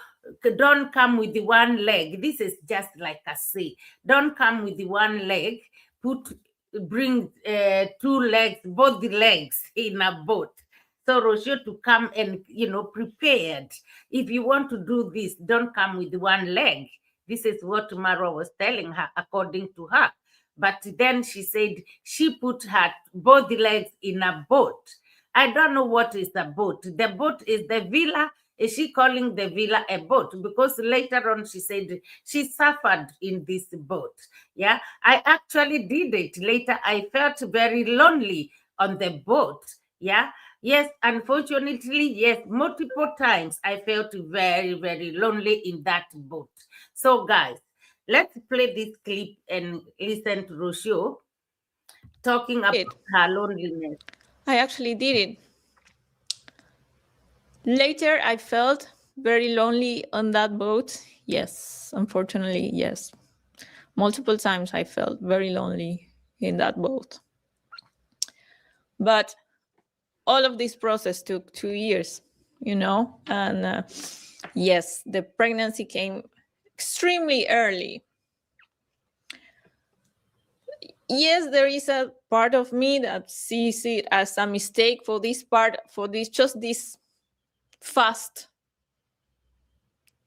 Speaker 1: don't come with the one leg. This is just like a say. Don't come with the one leg. Bring 2 legs, both the legs in a boat. So Rocio to come and, prepared. If you want to do this, don't come with one leg. This is what Marwa was telling her, according to her. But then she said she put her both legs in a boat. I don't know what is the boat. The boat is the villa. Is she calling the villa a boat? Because later on she said she suffered in this boat. Yeah, I actually did it. Later I felt very lonely on the boat. Yeah, yes, unfortunately, yes, multiple times I felt very, very lonely in that boat. So guys, let's play this clip and listen to Rocio talking about her loneliness.
Speaker 2: I actually did it. Later, I felt very lonely on that boat. Yes, unfortunately, yes. Multiple times I felt very lonely in that boat. But all of this process took 2 years, and yes, the pregnancy came extremely early. Yes, there is a part of me that sees it as a mistake for this fast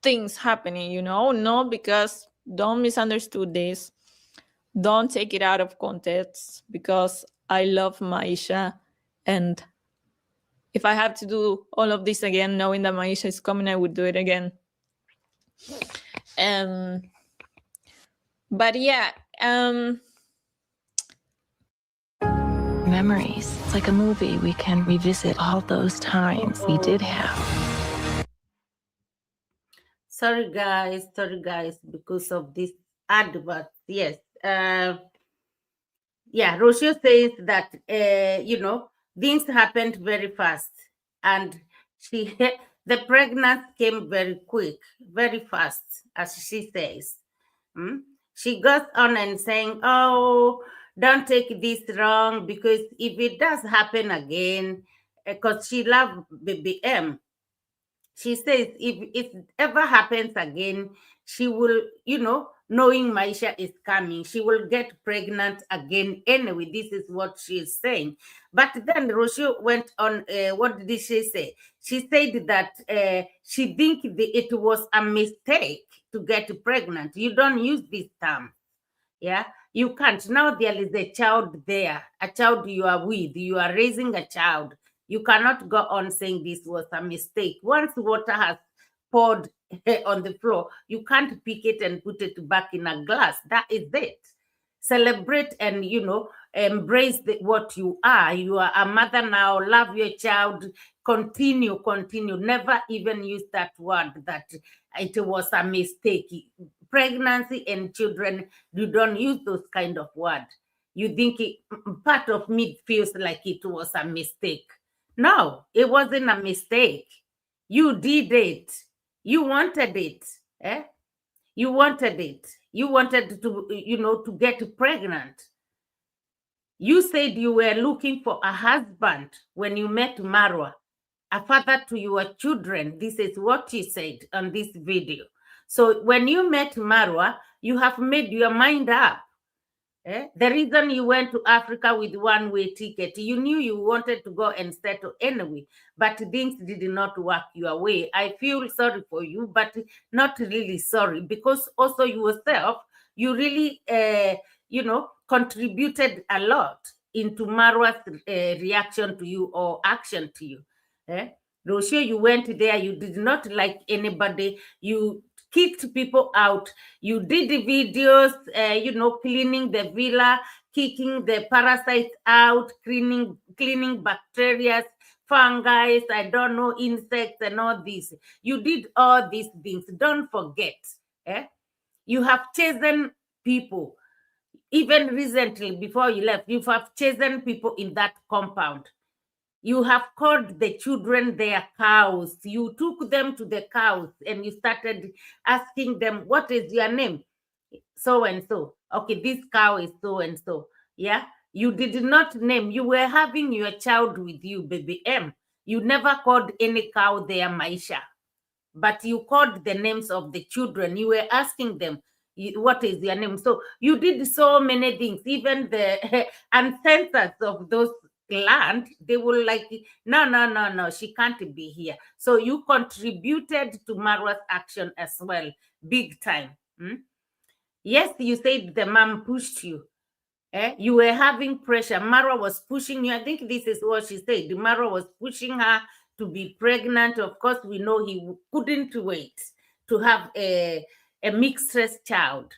Speaker 2: things happening, no, because don't misunderstood this. Don't take it out of context, because I love Maisha, and if I have to do all of this again, knowing that Maisha is coming, I would do it again. But yeah,
Speaker 4: memories. It's like a movie. We can revisit all those times we did have.
Speaker 1: Sorry guys, because of this advert. Yes. Yeah, Rocio says that, things happened very fast, and the pregnancy came very quick, very fast, as she says. She goes on and saying, oh, don't take this wrong, because if it does happen again, because she loved BBM, she says if it ever happens again, she will, knowing Maisha is coming, she will get pregnant again anyway. This is what she is saying. But then Rocio went on, what did she say? She said that she think it was a mistake to get pregnant. You don't use this term. Yeah, you can't. Now there is a child there, a child you are with, you are raising a child. You cannot go on saying this was a mistake. Once water has poured on the floor, you can't pick it and put it back in a glass. That is it. Celebrate and, embrace what you are. You are a mother now. Love your child. Continue. Never even use that word that it was a mistake. Pregnancy and children, you don't use those kind of words. You think part of me feels like it was a mistake. No, it wasn't a mistake. You did it. You wanted it. You wanted it. You wanted to, to get pregnant. You said you were looking for a husband when you met Marwa, a father to your children. This is what you said on this video. So when you met Marwa, you have made your mind up. The reason you went to Africa with one-way ticket, you knew you wanted to go and settle anyway, but things did not work your way. I feel sorry for you, but not really sorry, because also yourself, you really, contributed a lot into Marwa's reaction to you or action to you. Rocio, you went there, you did not like anybody, you kicked people out. You did the videos, cleaning the villa, kicking the parasites out, cleaning bacteria, fungi, I don't know, insects and all this. You did all these things. Don't forget. You have chosen people. Even recently, before you left, you have chosen people in that compound. You have called the children their cows. You took them to the cows and you started asking them, what is your name? So and so. Okay, this cow is so and so. Yeah. You did not name. You were having your child with you, baby M. You never called any cow their Maisha, but you called the names of the children. You were asking them, what is your name? So you did so many things, even the ancestors of those land, they will like, no, she can't be here. So you contributed to Marwa's action as well, big time. Yes, you said the mom pushed you. You were having pressure. Marwa was pushing you. I think this is what she said. Marwa was pushing her to be pregnant. Of course, we know he couldn't wait to have a mixed race child.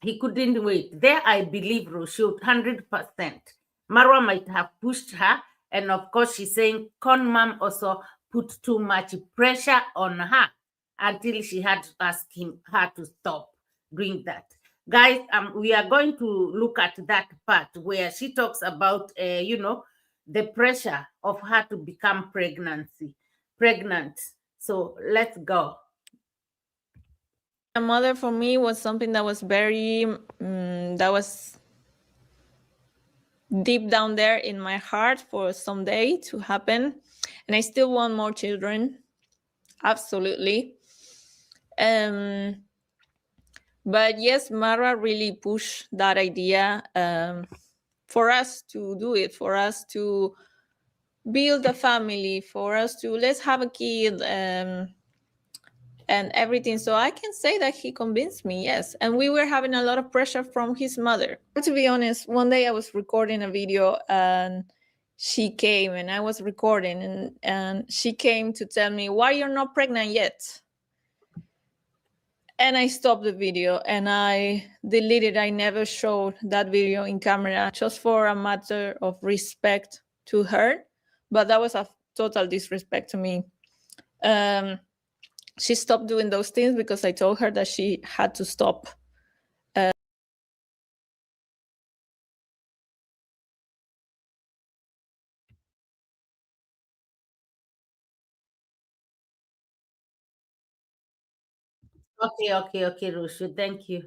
Speaker 1: He couldn't wait. There, I believe Rocio 100%. Marwa might have pushed her. And of course, she's saying Con Mom also put too much pressure on her until she had to ask her to stop doing that. Guys, we are going to look at that part where she talks about, the pressure of her to become pregnant. So let's go.
Speaker 2: A mother for me was something that was very, that was deep down there in my heart for someday to happen. And I still want more children. Absolutely. But yes, Marwa really pushed that idea for us to do it, for us to build a family, for us to let's have a kid and everything. So I can say that he convinced me, yes. And we were having a lot of pressure from his mother. To be honest, one day I was recording a video and she came and I was recording and she came to tell me, why you're not pregnant yet? And I stopped the video and I deleted. I never showed that video in camera just for a matter of respect to her. But that was a total disrespect to me. She stopped doing those things because I told her that she had to stop.
Speaker 1: Okay, Rocio, thank you.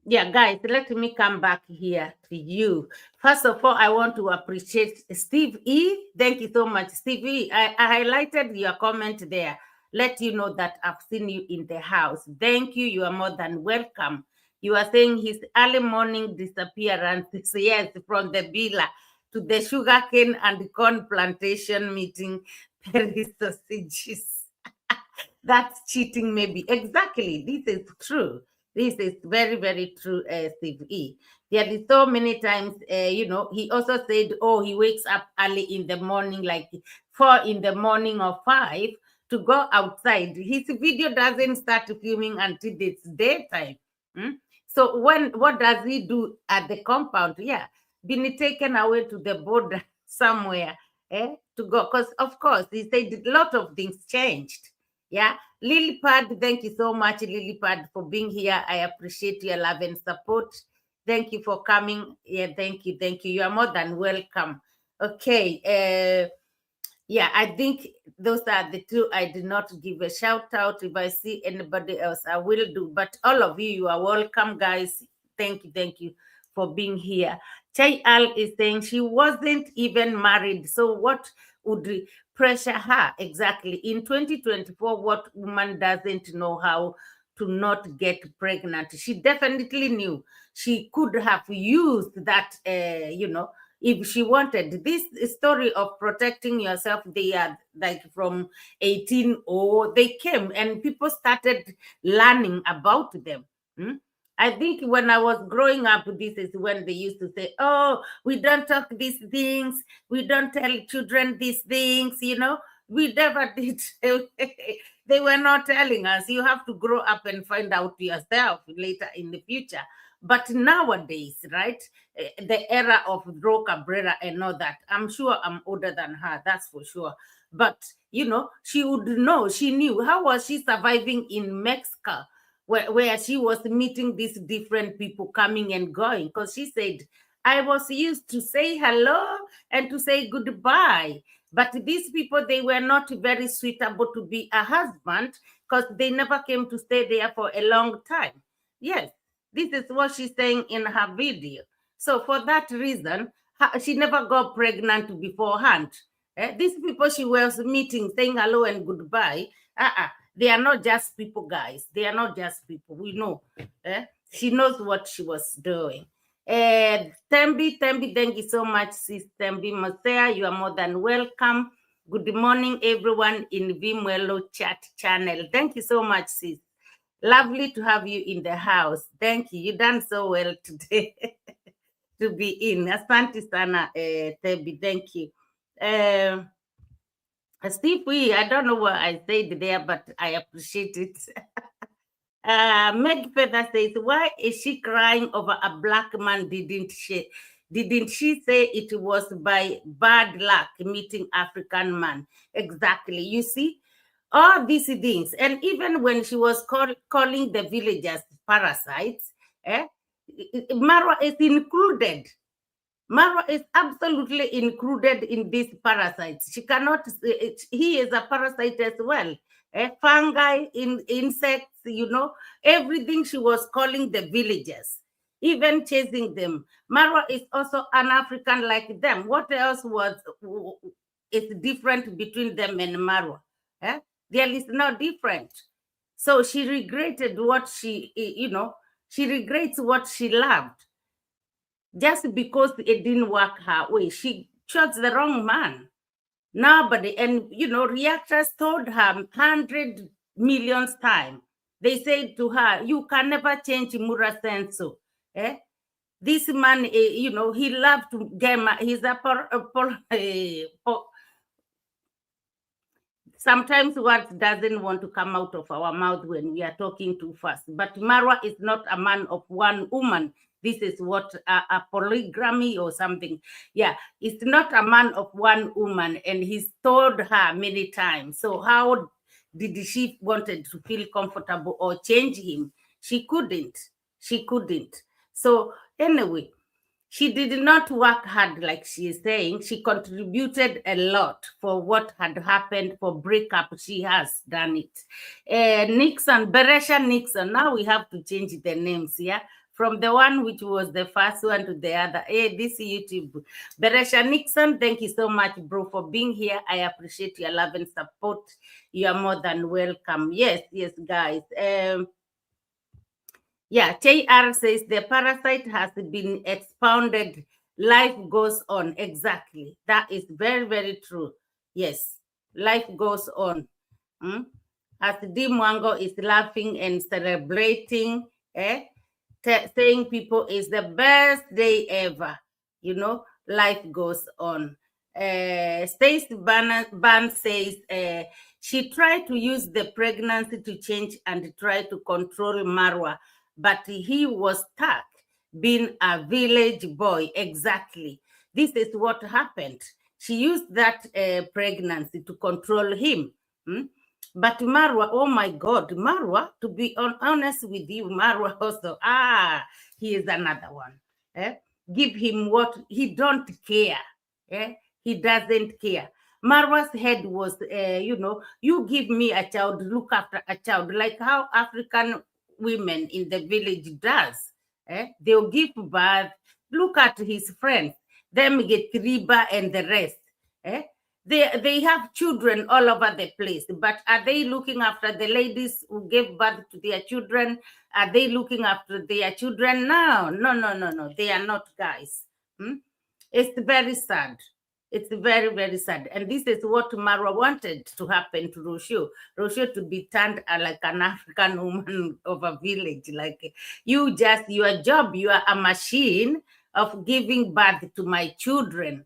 Speaker 1: Yeah, guys, let me come back here to you. First of all, I want to appreciate Steve E. Thank you so much, Steve E. I highlighted your comment there. Let you know that I've seen you in the house. Thank you. You are more than welcome. You are saying his early morning disappearance, yes, from the villa to the sugarcane and corn plantation meeting, Perry sausages. That's cheating, maybe. Exactly. This is true. This is very, very true, Steve E. There is so many times, he also said, oh, he wakes up early in the morning, like 4 in the morning or 5 to go outside. His video doesn't start filming until it's daytime. So what does he do at the compound? Yeah, been taken away to the border somewhere to go. Because, of course, he said a lot of things changed. Yeah, Lilipad, thank you so much, Lilipad, for being here. I appreciate your love and support. Thank you for coming. Yeah, thank you. You are more than welcome. Okay. Yeah, I think those are the two I did not give a shout out. If I see anybody else, I will do. But all of you are welcome, guys. Thank you for being here. Chai Al is saying she wasn't even married. So what would pressure her exactly? In 2024, what woman doesn't know how to not get pregnant? She definitely knew. She could have used that, if she wanted. This story of protecting yourself, they are like from 18, or they came and people started learning about them. I think when I was growing up, this is when they used to say, oh, we don't talk these things, we don't tell children these things, we never did. They were not telling us. You have to grow up and find out yourself later in the future. But nowadays, right, the era of Dro Cabrera and all that, I'm sure I'm older than her, that's for sure. But, she would know, she knew. How was she surviving in Mexico, where she was meeting these different people coming and going? Because she said, I was used to say hello and to say goodbye. But these people, they were not very suitable to be a husband because they never came to stay there for a long time. Yes. This is what she's saying in her video. So for that reason, she never got pregnant beforehand. These people she was meeting, saying hello and goodbye, they are not just people, guys. They are not just people. We know. She knows what she was doing. Tembi, thank you so much, sis Tembi Mosea. You are more than welcome. Good morning, everyone in Vimwelo chat channel. Thank you so much, sis. Lovely to have you in the house. Thank you. You done so well today to be in. Asante sana, Tembi. Thank you. Steve, I don't know what I said there, but I appreciate it. Meg Feather says, why is she crying over a black man? Didn't she say it was by bad luck meeting African man? Exactly. You see, all these things. And even when she was calling the villagers parasites, Marwa is included. Marwa is absolutely included in these parasites. She cannot, he is a parasite as well. Fungi, insects, everything she was calling the villagers, even chasing them. Marwa is also an African like them. What else is different between them and Marwa? There is no different. So she regretted what she regrets what she loved. Just because it didn't work her way. She chose the wrong man. Nobody, and reactors told her 100 million times. They said to her, you can never change Mura Senso. This man, he loved to get, he's sometimes words doesn't want to come out of our mouth when we are talking too fast. But Marwa is not a man of one woman. This is what a polygamy or something. Yeah, it's not a man of one woman, and he's told her many times. So how did she wanted to feel comfortable or change him? She couldn't. She couldn't. So anyway, she did not work hard, like she is saying. She contributed a lot for what had happened for breakup. She has done it. Nixon, Beresha Nixon. Now we have to change the names, yeah? From the one which was the first one to the other. Hey, this YouTube. Beresha Nixon, thank you so much, bro, for being here. I appreciate your love and support. You are more than welcome. Yes, guys. Yeah, JR says the parasite has been expounded. Life goes on. Exactly. That is very, very true. Yes, life goes on. As Dimwango is laughing and celebrating, saying people is the best day ever. Life goes on. Stacey Ban says she tried to use the pregnancy to change and try to control Marwa, but he was stuck being a village boy. Exactly. This is what happened. She used that pregnancy to control him. But Marwa, oh my God, Marwa, to be honest with you, Marwa also, he is another one. Give him what he don't care. He doesn't care. Marwa's head was, you give me a child, look after a child, like how African women in the village does. They'll give birth. Look at his friends, them get Riba and the rest. They have children all over the place, but are they looking after the ladies who gave birth to their children? Are they looking after their children? No. They are not, guys. It's very sad. It's very, very sad. And this is what Marwa wanted to happen to Rocio. Rocio to be turned like an African woman of a village. Like your job, you are a machine of giving birth to my children.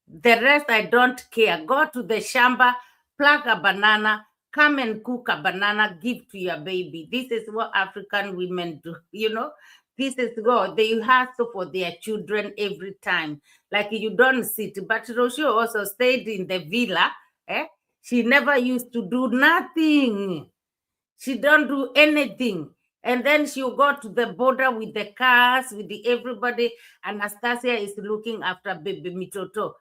Speaker 1: The rest, I don't care. Go to the shamba, pluck a banana, come and cook a banana, give to your baby. This is what African women do, This is what they hustle for their children every time. Like you don't sit. But Rocio also stayed in the villa. She never used to do nothing. She don't do anything. And then she'll go to the border with the cars, with everybody. Anastasia is looking after baby Mitoto.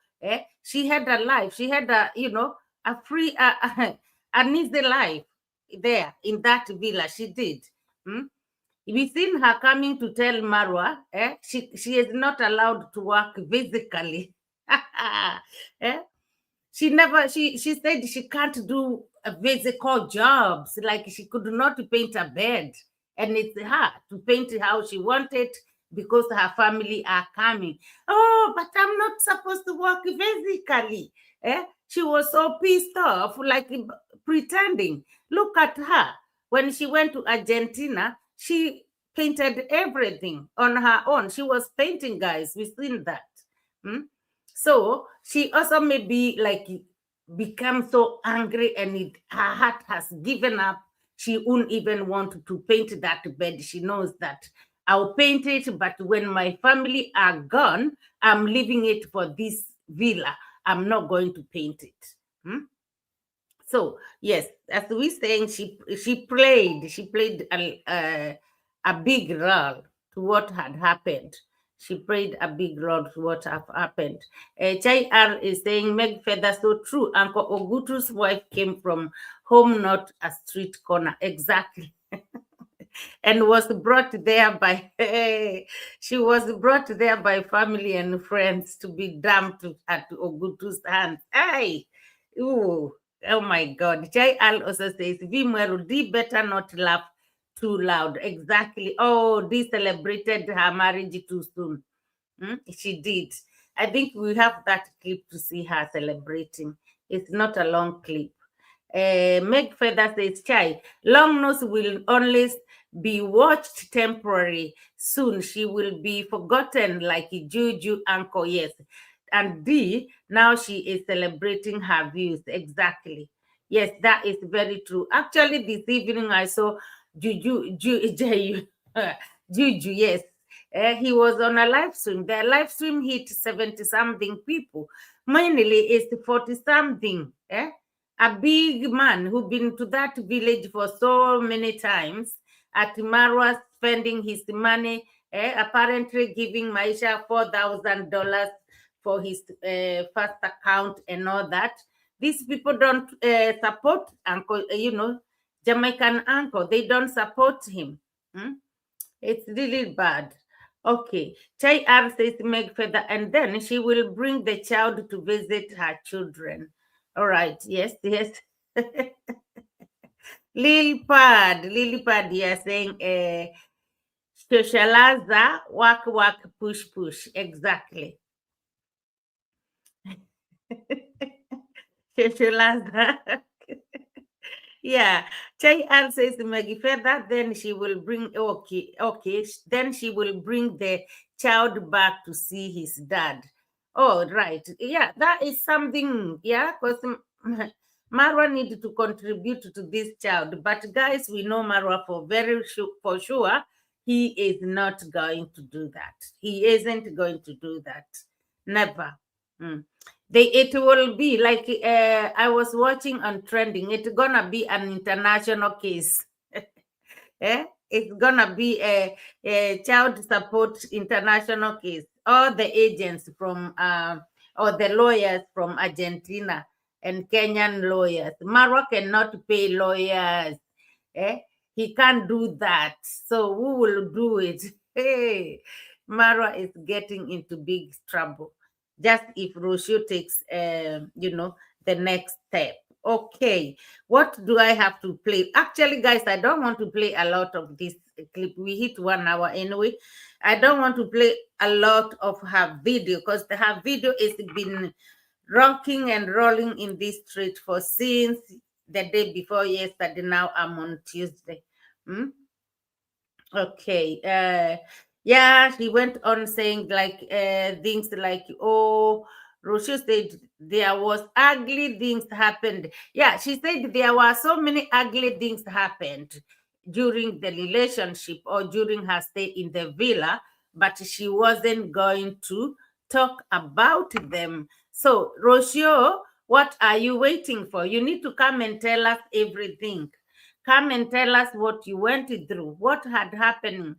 Speaker 1: She had a life. She had a free, an easy life there in that villa. She did. We've seen her coming to tell Marwa, she is not allowed to work physically. She said she can't do physical jobs, like she could not paint a bed. And it's her to paint how she wanted, because her family are coming. Oh, but I'm not supposed to work physically. She was so pissed off, like pretending. Look at her. When she went to Argentina, she painted everything on her own. She was painting, guys. We've seen that. So she also maybe like become so angry, and her heart has given up. She won't even want to paint that bed. She knows that I'll paint it, but when my family are gone, I'm leaving it for this villa. I'm not going to paint it. So yes, as we saying, she played a big role to what had happened. She played a big role to what have happened. Chai R is saying, Meg Feather, so true. Uncle Ogutu's wife came from home, not a street corner. Exactly. And was brought there by she was brought there by family and friends to be dumped at Ogutu's hands. Hey, ooh, oh my God. Jai Al also says, Vimweru, D better not laugh too loud. Exactly. Oh, D celebrated her marriage too soon. She did. I think we have that clip to see her celebrating. It's not a long clip. Meg Feather says, Chai, long nose will only be watched temporary. Soon she will be forgotten like a Juju uncle. Yes. And D, now she is celebrating her views. Exactly. Yes, that is very true. Actually, this evening I saw Juju, Juju, yes. He was on a live stream. The live stream hit 70-something people. Mainly it's 40-something. A big man who been to that village for so many times at MARWA, spending his money, apparently giving Maisha $4,000 for his first account and all that. These people don't support Uncle, Jamaican uncle. They don't support him. It's really bad. Okay. Chai R says Meg Feather, and then she will bring the child to visit her children. All right. Yes, yes. Lily Pad, yeah, saying socializer, work, push. Exactly. Socializer. Yeah, Chai Ann says to Maggie Feather, then she will bring, okay, then she will bring the child back to see his dad. Oh, right. Yeah, that is something, yeah, because Marwa needed to contribute to this child. But guys, we know Marwa for sure, he is not going to do that. He isn't going to do that. Never. It will be like I was watching on trending. It's gonna be an international case. It's gonna be a child support international case. All the agents from or the lawyers from Argentina and Kenyan lawyers. Marwa cannot pay lawyers. He can't do that. So who will do it? Hey, Marwa is getting into big trouble. Just if Rocio takes, the next step. Okay, what do I have to play? Actually, guys, I don't want to play a lot of this clip. We hit 1 hour anyway. I don't want to play a lot of her video because her video has been rocking and rolling in this street for since the day before yesterday. Now I'm on Tuesday. Okay. Yeah, she went on saying like things like, oh, Rocio said there was ugly things happened. Yeah, she said there were so many ugly things happened during the relationship or during her stay in the villa, but she wasn't going to talk about them. So, Rocio, what are you waiting for? You need to come and tell us everything. Come and tell us what you went through, what had happened.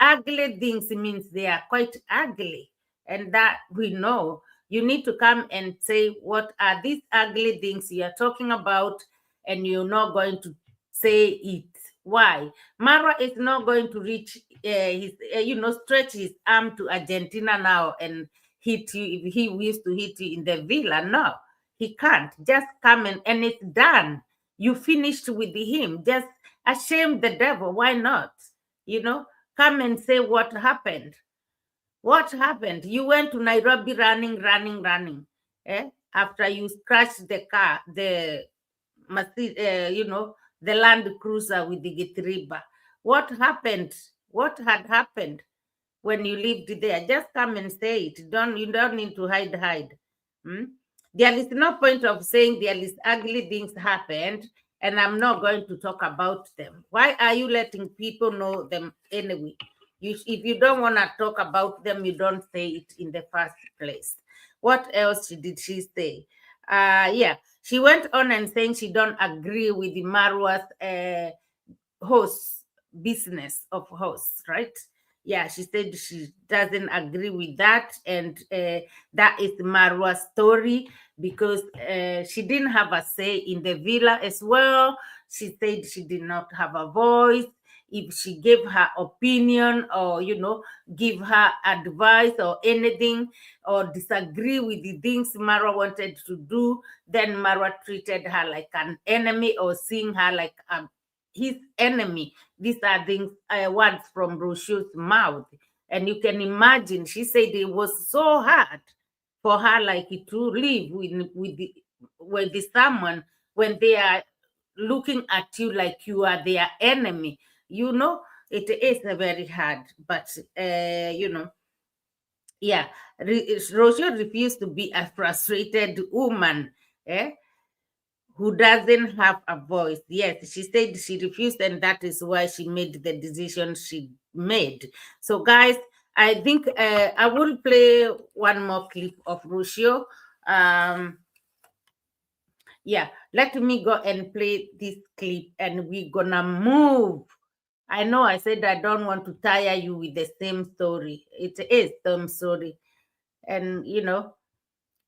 Speaker 1: Ugly things means they are quite ugly, and that we know. You need to come and say, what are these ugly things you are talking about, and you're not going to say it. Why? Marwa is not going to reach stretch his arm to Argentina now and hit you if he used to hit you in the villa. No, he can't. Just come and it's done. You finished with him. Just shame the devil. Why not? Come and say what happened. What happened? You went to Nairobi running, after you crashed the car, the the Land Cruiser with the Gitriba. What happened? What had happened when you lived there? Just come and say it. You don't need to hide. There is no point of saying there is ugly things happened, and I'm not going to talk about them. Why are you letting people know them anyway? If you don't want to talk about them, you don't say it in the first place. What else did she say? Yeah, she went on and saying she don't agree with the Marwa's host business of hosts, right? Yeah, she said she doesn't agree with that, and that is Marwa's story, because she didn't have a say in the villa as well. She said she did not have a voice. If she gave her opinion, or give her advice or anything, or disagree with the things Marwa wanted to do, then Marwa treated her like an enemy, or seeing her like his enemy. These are things, words from Rocio's mouth. And you can imagine, she said it was so hard for her like to live with someone when they are looking at you like you are their enemy. It is very hard, but yeah, Rocio refused to be a frustrated woman, who doesn't have a voice. Yes, she said she refused, and that is why she made the decision she made. So, guys, I think I will play one more clip of Rocio. Yeah, let me go and play this clip, and we're gonna move. I know I said I don't want to tire you with the same story. It is same story, and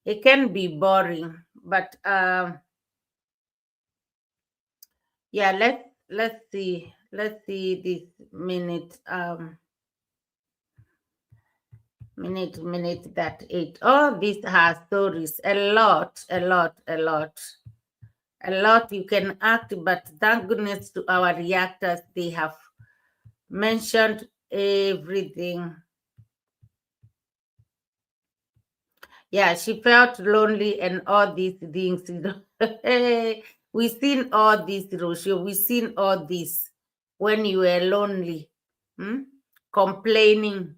Speaker 1: it can be boring, but yeah, let's see this minute that it all these are stories, a lot you can act, but thank goodness to our reactors, they have mentioned everything. Yeah, she felt lonely and all these things. We've seen all this, Rocio. We've seen all this when you were lonely, complaining.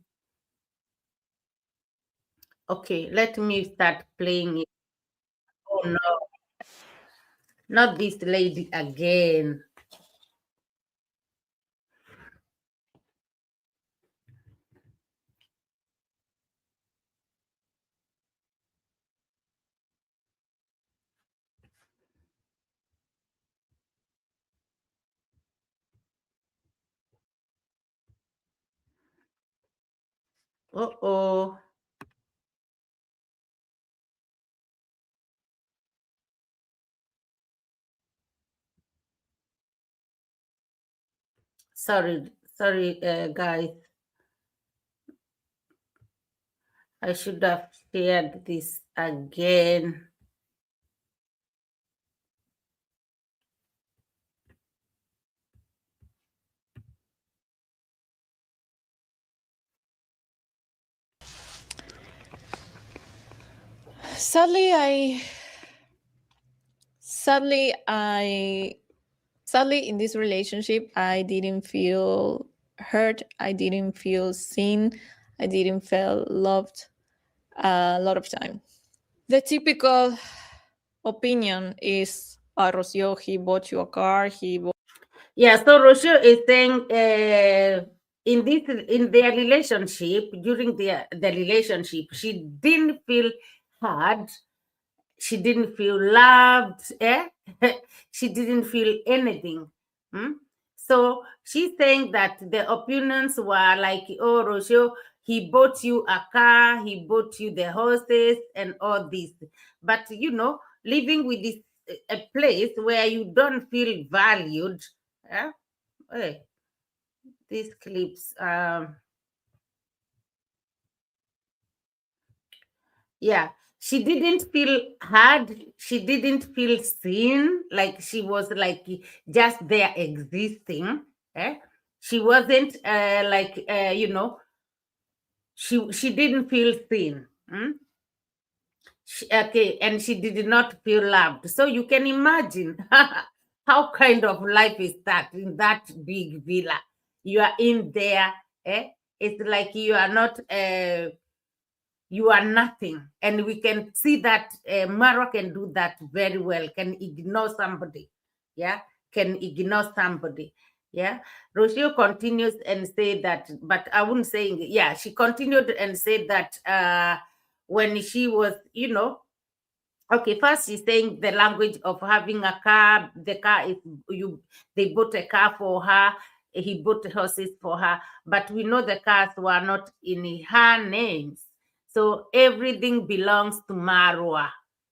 Speaker 1: Okay, let me start playing it. Oh no, not this lady again. Uh-oh. Sorry, guys. I should have shared this again.
Speaker 2: Sadly, in this relationship, I didn't feel heard. I didn't feel seen. I didn't feel loved a lot of time. The typical opinion is, Rocio, he bought you a car,
Speaker 1: Yeah, so Rocio is saying in their relationship, during the relationship, she didn't feel heard, she didn't feel loved, she didn't feel anything. So she's saying that the opinions were like, oh, Rocio, he bought you a car, he bought you the horses and all this. But living with this a place where you don't feel valued. Hey, these clips. Yeah, she didn't feel heard. She didn't feel seen. Like she was like just there existing. She wasn't like she didn't feel seen. Okay, and she did not feel loved. So you can imagine how kind of life is that in that big villa. You are in there, it's like you are not you are nothing. And we can see that Mara can do that very well, can ignore somebody. Yeah, can ignore somebody. Yeah. Rocio continues and say that, but I wouldn't say, yeah, she continued and said that when she was, okay, first she's saying the language of having a car. The car is they bought a car for her, he bought horses for her, but we know the cars were not in her names. So everything belongs to Marwa.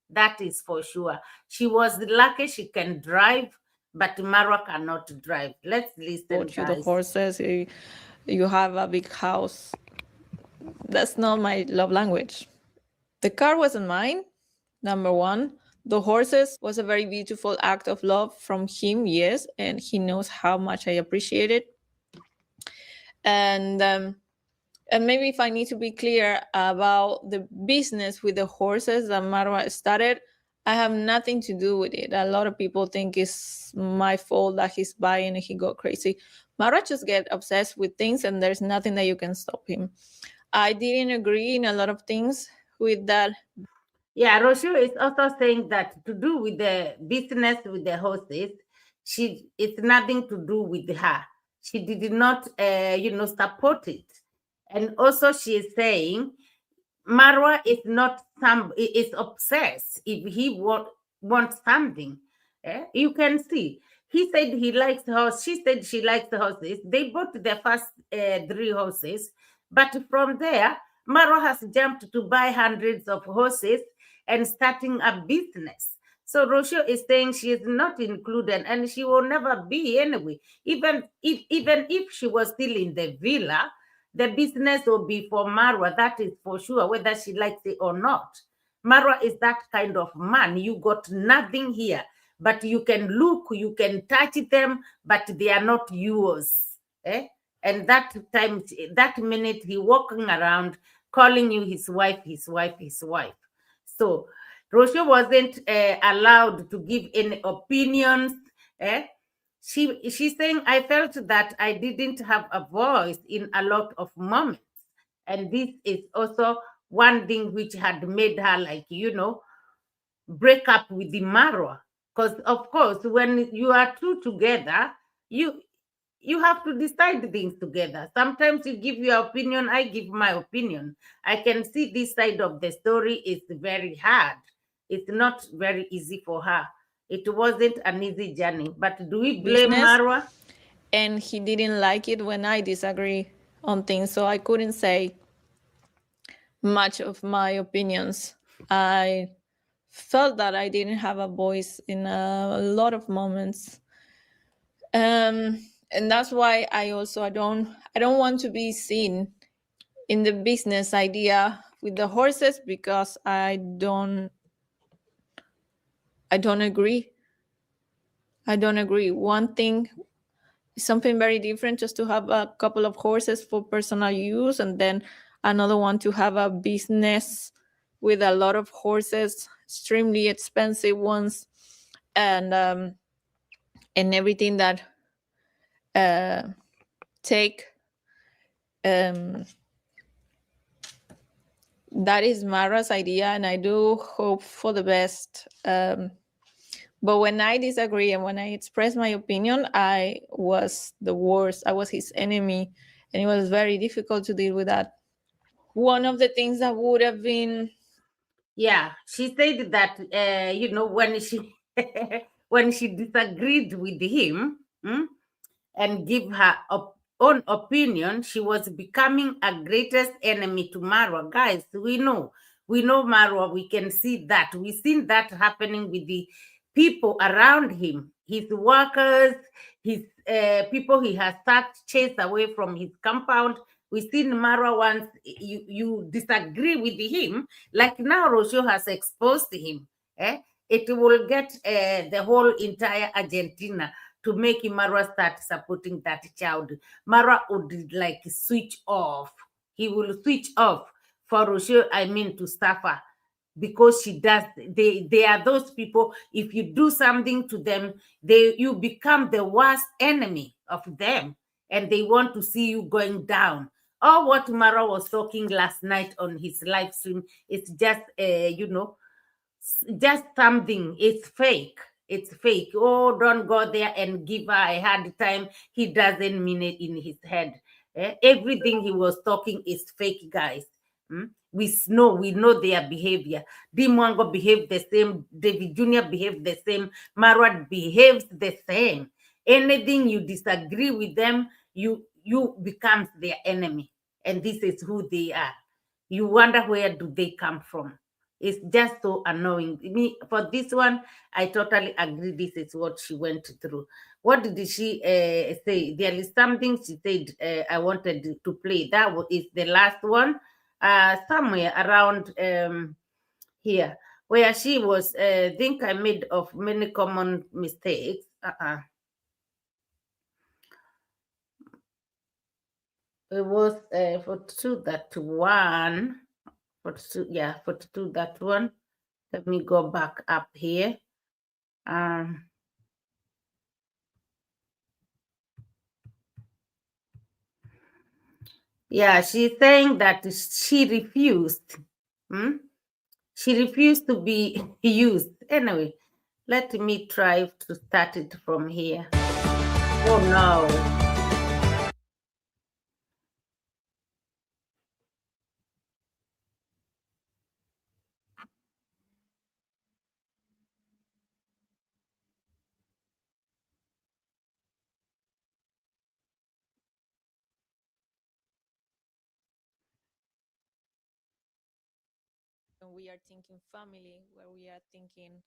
Speaker 1: That is for sure. She was lucky she can drive, but Marwa cannot drive. Let's listen,
Speaker 2: bought you the
Speaker 1: guys.
Speaker 2: horses, you have a big house. That's not my love language. The car wasn't mine, number one. The horses was a very beautiful act of love from him, yes, and he knows how much I appreciate it. And maybe if I need to be clear about the business with the horses that Marwa started, I have nothing to do with it. A lot of people think it's my fault that he's buying and he got crazy. Marwa just get obsessed with things and there's nothing that you can stop him. I didn't agree in a lot of things with that.
Speaker 1: Yeah, Rocio is also saying that to do with the business with the horses, it's nothing to do with her. She did not, support it. And also she is saying Marwa is not is obsessed. If he wants something, you can see. He said he likes horses. She said she likes the horses. They bought the first 3 horses, but from there, Marwa has jumped to buy hundreds of horses and starting a business. So Rocio is saying she is not included, and she will never be anyway. Even if she was still in the villa, the business will be for Marwa. That is for sure, whether she likes it or not. Marwa is that kind of man. You got nothing here, but you can look, you can touch them, but they are not yours. And that time, that minute, he walking around calling you his wife, his wife, his wife. So Rocio wasn't allowed to give any opinions. She's saying, I felt that I didn't have a voice in a lot of moments. And this is also one thing which had made her, like, break up with the Marwa. Because, of course, when you are two together, you have to decide things together. Sometimes you give your opinion, I give my opinion. I can see this side of the story is very hard. It's not very easy for her. It wasn't an easy journey. But do we blame
Speaker 2: Business,
Speaker 1: Marwa?
Speaker 2: and he didn't like it when I disagree on things, so I couldn't say much of my opinions. I felt that I didn't have a voice in a lot of moments, and that's why I don't want to be seen in the business idea with the horses, because I don't agree. One thing is something very different, just to have a couple of horses for personal use, and then another one to have a business with a lot of horses, extremely expensive ones, and everything that take that is Mara's idea, and I do hope for the best. But when I disagree and when I express my opinion, I was the worst. I was his enemy, and it was very difficult to deal with that. One of the things that would have been...
Speaker 1: Yeah, she said that, when she when she disagreed with him, and give her own opinion, she was becoming a greatest enemy to Marwa. Guys, we know Marwa. We can see that. We've seen that happening with the people around him, his workers, his people he has chased away from his compound. We've seen Marwa once you disagree with him, like now Rocio has exposed him. It will get the whole entire Argentina to make Marwa start supporting that child. Marwa would like switch off. he will switch off for Rocio, I mean, to suffer, because she does. They are those people, if you do something to them, you become the worst enemy of them, and they want to see you going down. Or what Mara was talking last night on his live stream, it's just just something. It's fake. It's fake. Oh, don't go there and give her a hard time. He doesn't mean it in his head. Everything he was talking is fake, guys. We know their behavior. Dimwango behaved the same. David Jr. behaved the same. Marwa behaves the same. Anything you disagree with them, you becomes their enemy. And this is who they are. You wonder, where do they come from? It's just so annoying. Me, for this one, I totally agree. This is what she went through. What did she say? There is something she said I wanted to play. That is the last one. Somewhere around here, where she was, think I made of many common mistakes. It was 42 that one. 42, yeah, 42 that one. Let me go back up here. Yeah, she's saying that she refused. She refused to be used. Anyway, let me try to start it from here. Oh no.
Speaker 2: When we are thinking family, where we are thinking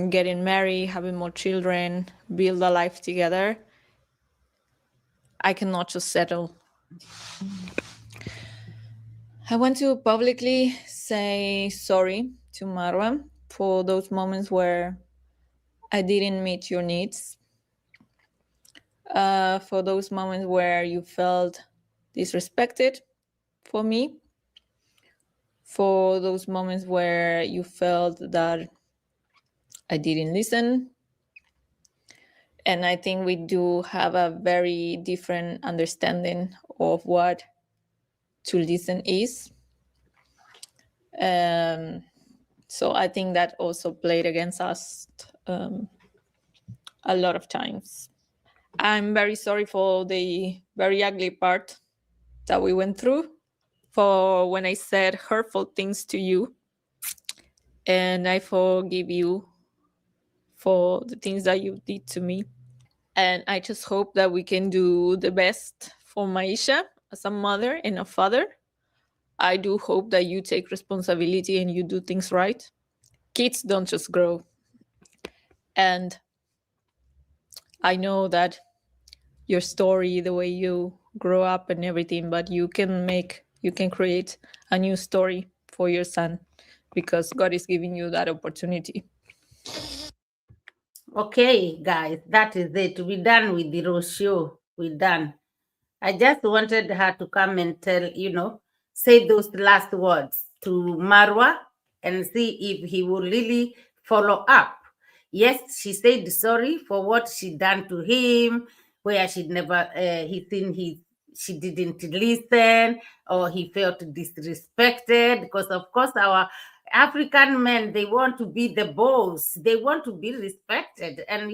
Speaker 2: getting married, having more children, build a life together, I cannot just settle. I want to publicly say sorry to Marwa for those moments where I didn't meet your needs, for those moments where you felt disrespected for me, for those moments where you felt that I didn't listen. And I think we do have a very different understanding of what to listen is. So I think that also played against us a lot of times. I'm very sorry for the very ugly part that we went through, for when I said hurtful things to you. And I forgive you for the things that you did to me. And I just hope that we can do the best for Maisha as a mother and a father. I do hope that you take responsibility and you do things right. Kids don't just grow. And I know that your story, the way you grow up and everything, but you can create a new story for your son, because God is giving you that opportunity.
Speaker 1: Okay, guys, that is it. We're done with the Rocio. We're done. I just wanted her to come and say those last words to Marwa and see if he will really follow up. Yes, she said sorry for what she done to him, where she never, she didn't listen, or he felt disrespected, because of course our African men, they want to be the boss, they want to be respected, and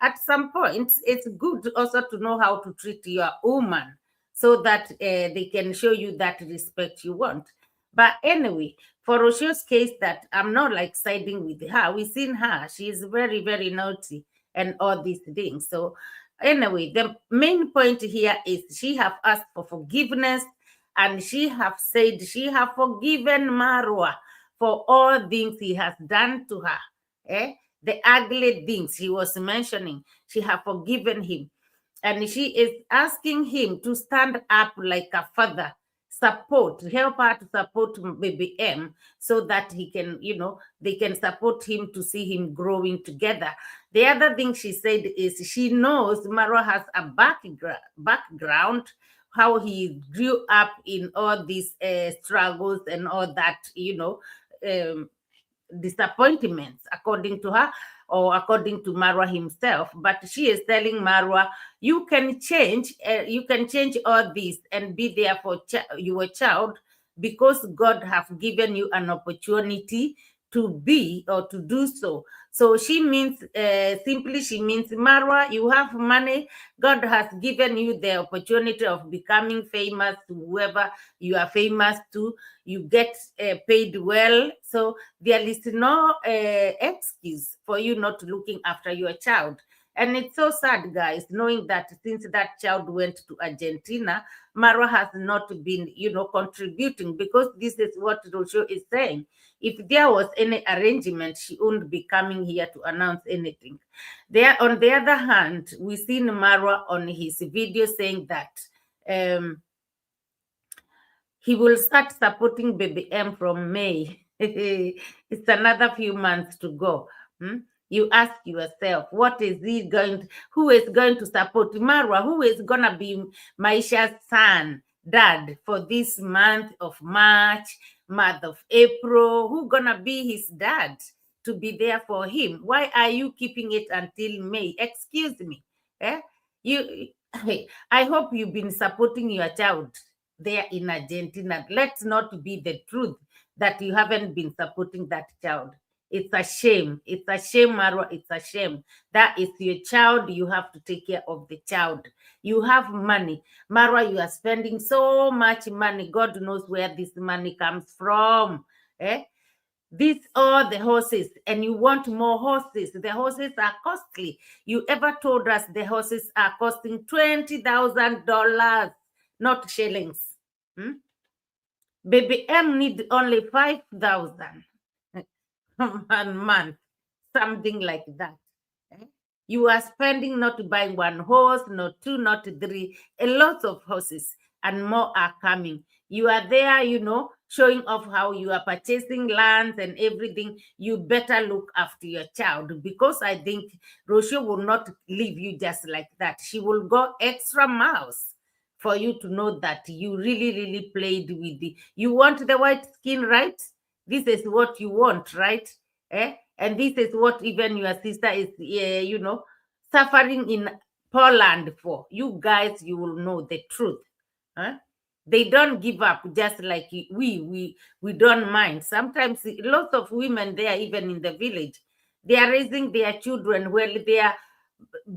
Speaker 1: at some point it's good also to know how to treat your woman, so that they can show you that respect you want. But anyway, for Rocio's case, that I'm not like siding with her. We've seen her. She is very, very naughty and all these things. So anyway, the main point here is she have asked for forgiveness, and she have said she have forgiven Marwa for all things he has done to her. The ugly things he was mentioning, she have forgiven him. And she is asking him to stand up like a father, help her to support baby M, so that he can, they can support him to see him growing together. The other thing she said is she knows Marwa has a background how he grew up in all these struggles and all that, disappointments, according to her or according to Marwa himself. But she is telling Marwa, you can change all this and be there for your child, because God have given you an opportunity to be or to do so. So she means, simply she means, Marwa, you have money. God has given you the opportunity of becoming famous to whoever you are famous to. You get paid well. So there is no excuse for you not looking after your child. And it's so sad, guys, knowing that since that child went to Argentina, Marwa has not been, contributing, because this is what Rocio is saying. If there was any arrangement, she wouldn't be coming here to announce anything. There, on the other hand, we've seen Marwa on his video saying that he will start supporting Baby M from May. It's another few months to go. You ask yourself, who is going to support Marwa? Who is going to be Maisha's son, dad, for this month of March, month of April? Who going to be his dad to be there for him? Why are you keeping it until May? Excuse me. I hope you've been supporting your child there in Argentina. Let's not be the truth that you haven't been supporting that child. It's a shame. It's a shame, Marwa. It's a shame. That is your child. You have to take care of the child. You have money. Marwa, you are spending so much money. God knows where this money comes from. These are the horses, and you want more horses. The horses are costly. You ever told us the horses are costing $20,000, not shillings? Baby M need only 5,000 a month, something like that. You are spending not buying one horse, not two, not three, a lot of horses, and more are coming. You are there, showing off how you are purchasing lands and everything. You better look after your child, because I think Rocio will not leave you just like that. She will go extra miles for you to know that you really, really played with you want the white skin, right? This is what you want, right? And this is what even your sister is, suffering in Poland for. You guys, you will know the truth. They don't give up, just like we don't mind. Sometimes lots of women there, even in the village, they are raising their children while their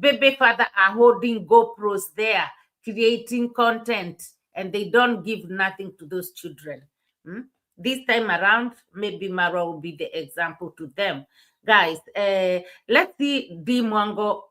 Speaker 1: baby father are holding GoPros there, creating content, and they don't give nothing to those children. This time around, maybe Marwa will be the example to them. Guys, let's see Dee Mwango,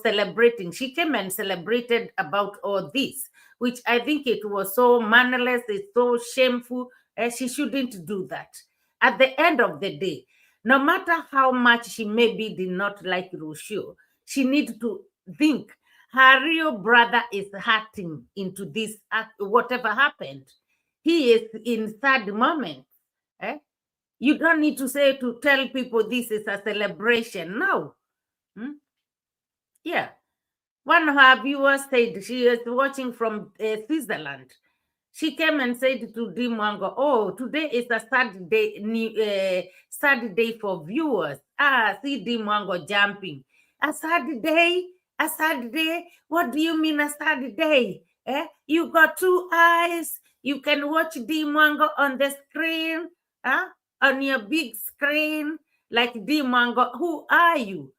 Speaker 1: celebrating. She came and celebrated about all this, which I think it was so mannerless, it's so shameful. She shouldn't do that. At the end of the day, no matter how much she maybe did not like Rocio, she needs to think her real brother is hurting into this, whatever happened. He is in sad moment. You don't need to tell people this is a celebration. No. Yeah. One of her viewers said she is watching from Switzerland. She came and said to Dee Mwango, oh, today is a sad day for viewers. See Dee Mwango jumping. A sad day? A sad day? What do you mean a sad day? You got two eyes. You can watch Dee Mwango on the screen, on your big screen, like Dee Mwango. Who are you?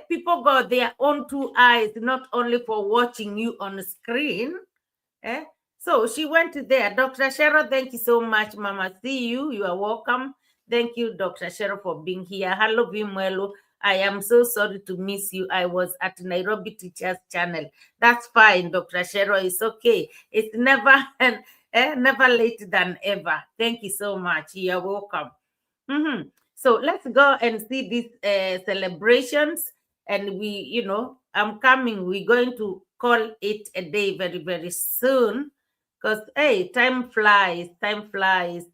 Speaker 1: People got their own two eyes, not only for watching you on the screen. So she went there. Dr. Cheryl, thank you so much, Mama. See you. You are welcome. Thank you, Dr. Cheryl, for being here. Hello, Vimwelo. I am so sorry to miss you. I was at Nairobi Teachers Channel. That's fine, Dr. Cheryl. It's okay. It's never never late than ever. Thank you so much. You are welcome. So let's go and see these celebrations. And we, I'm coming. We're going to call it a day very, very soon. Because, hey, time flies. Time flies.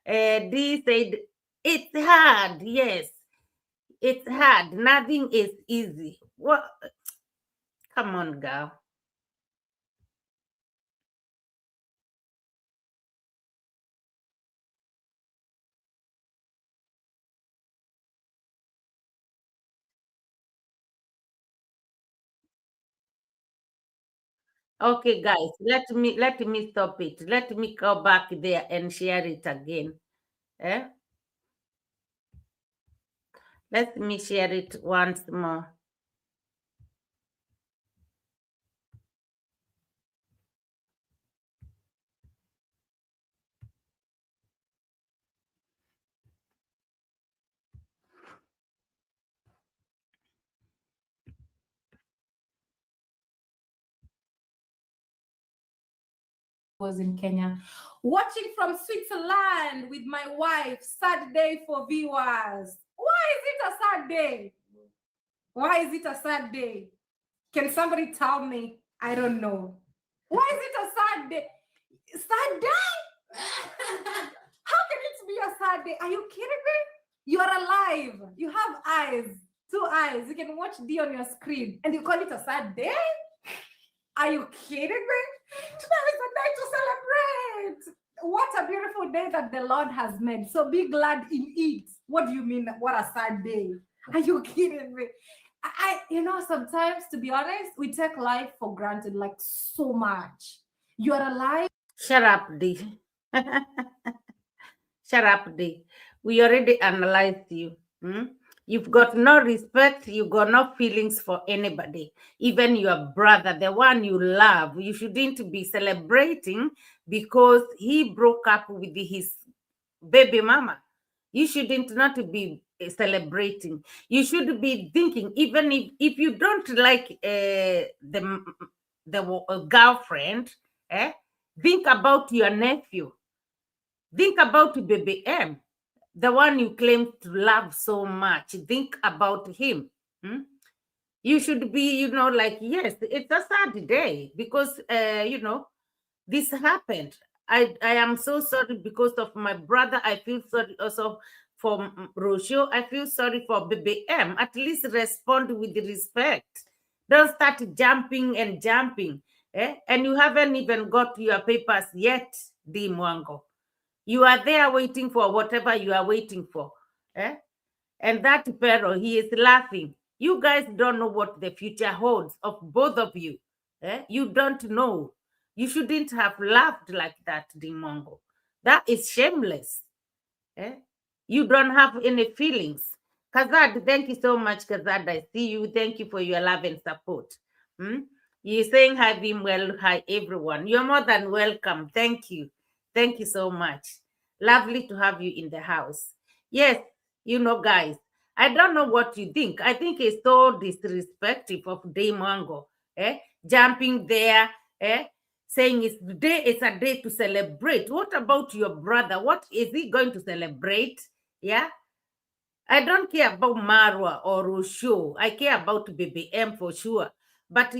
Speaker 1: Dee said, it's hard. Yes, it's hard. Nothing is easy. What? Come on, girl. Okay, guys, let me stop it. Let me go back there and share it again. Eh? Let me share it once more.
Speaker 5: Was in Kenya. Watching from Switzerland with my wife. Sad day for viewers. Why is it a sad day? Why is it a sad day? Can somebody tell me? I don't know. Why is it a sad day? Sad day? How can it be a sad day? Are you kidding me? You are alive. You have eyes, 2 eyes. You can watch D on your screen and you call it a sad day? Are you kidding me? Today is a day to celebrate. What a beautiful day that the Lord has made. So be glad in it. What do you mean? What a sad day? Are you kidding me? Sometimes, to be honest, we take life for granted, like so much. You are alive.
Speaker 1: Shut up, D. Shut up, D. We already analyzed you. You've got no respect. You got no feelings for anybody, even your brother, the one you love. You shouldn't be celebrating because he broke up with his baby mama. You shouldn't not be celebrating. You should be thinking, even if you don't like the girlfriend, think about your nephew. Think about baby M, the one you claim to love so much. Think about him. You should be, like, yes, it's a sad day because, this happened. I am so sorry because of my brother. I feel sorry also for Rocio. I feel sorry for baby M. At least respond with respect. Don't start jumping and jumping. And you haven't even got your papers yet, Di Mwango. You are there waiting for whatever you are waiting for. And that Pero, he is laughing. You guys don't know what the future holds of both of you. You don't know. You shouldn't have laughed like that, Dimongo. That is shameless. You don't have any feelings. Kazad, thank you so much, Kazad. I see you. Thank you for your love and support. You're saying hi, Bim. Well, hi, everyone. You're more than welcome. Thank you. Thank you so much. Lovely to have you in the house. Yes, guys, I don't know what you think. I think it's so disrespectful of Daymango, jumping there, saying it's a day to celebrate. What about your brother? What is he going to celebrate? Yeah. I don't care about Marwa or Rocio. I care about Baby M for sure. But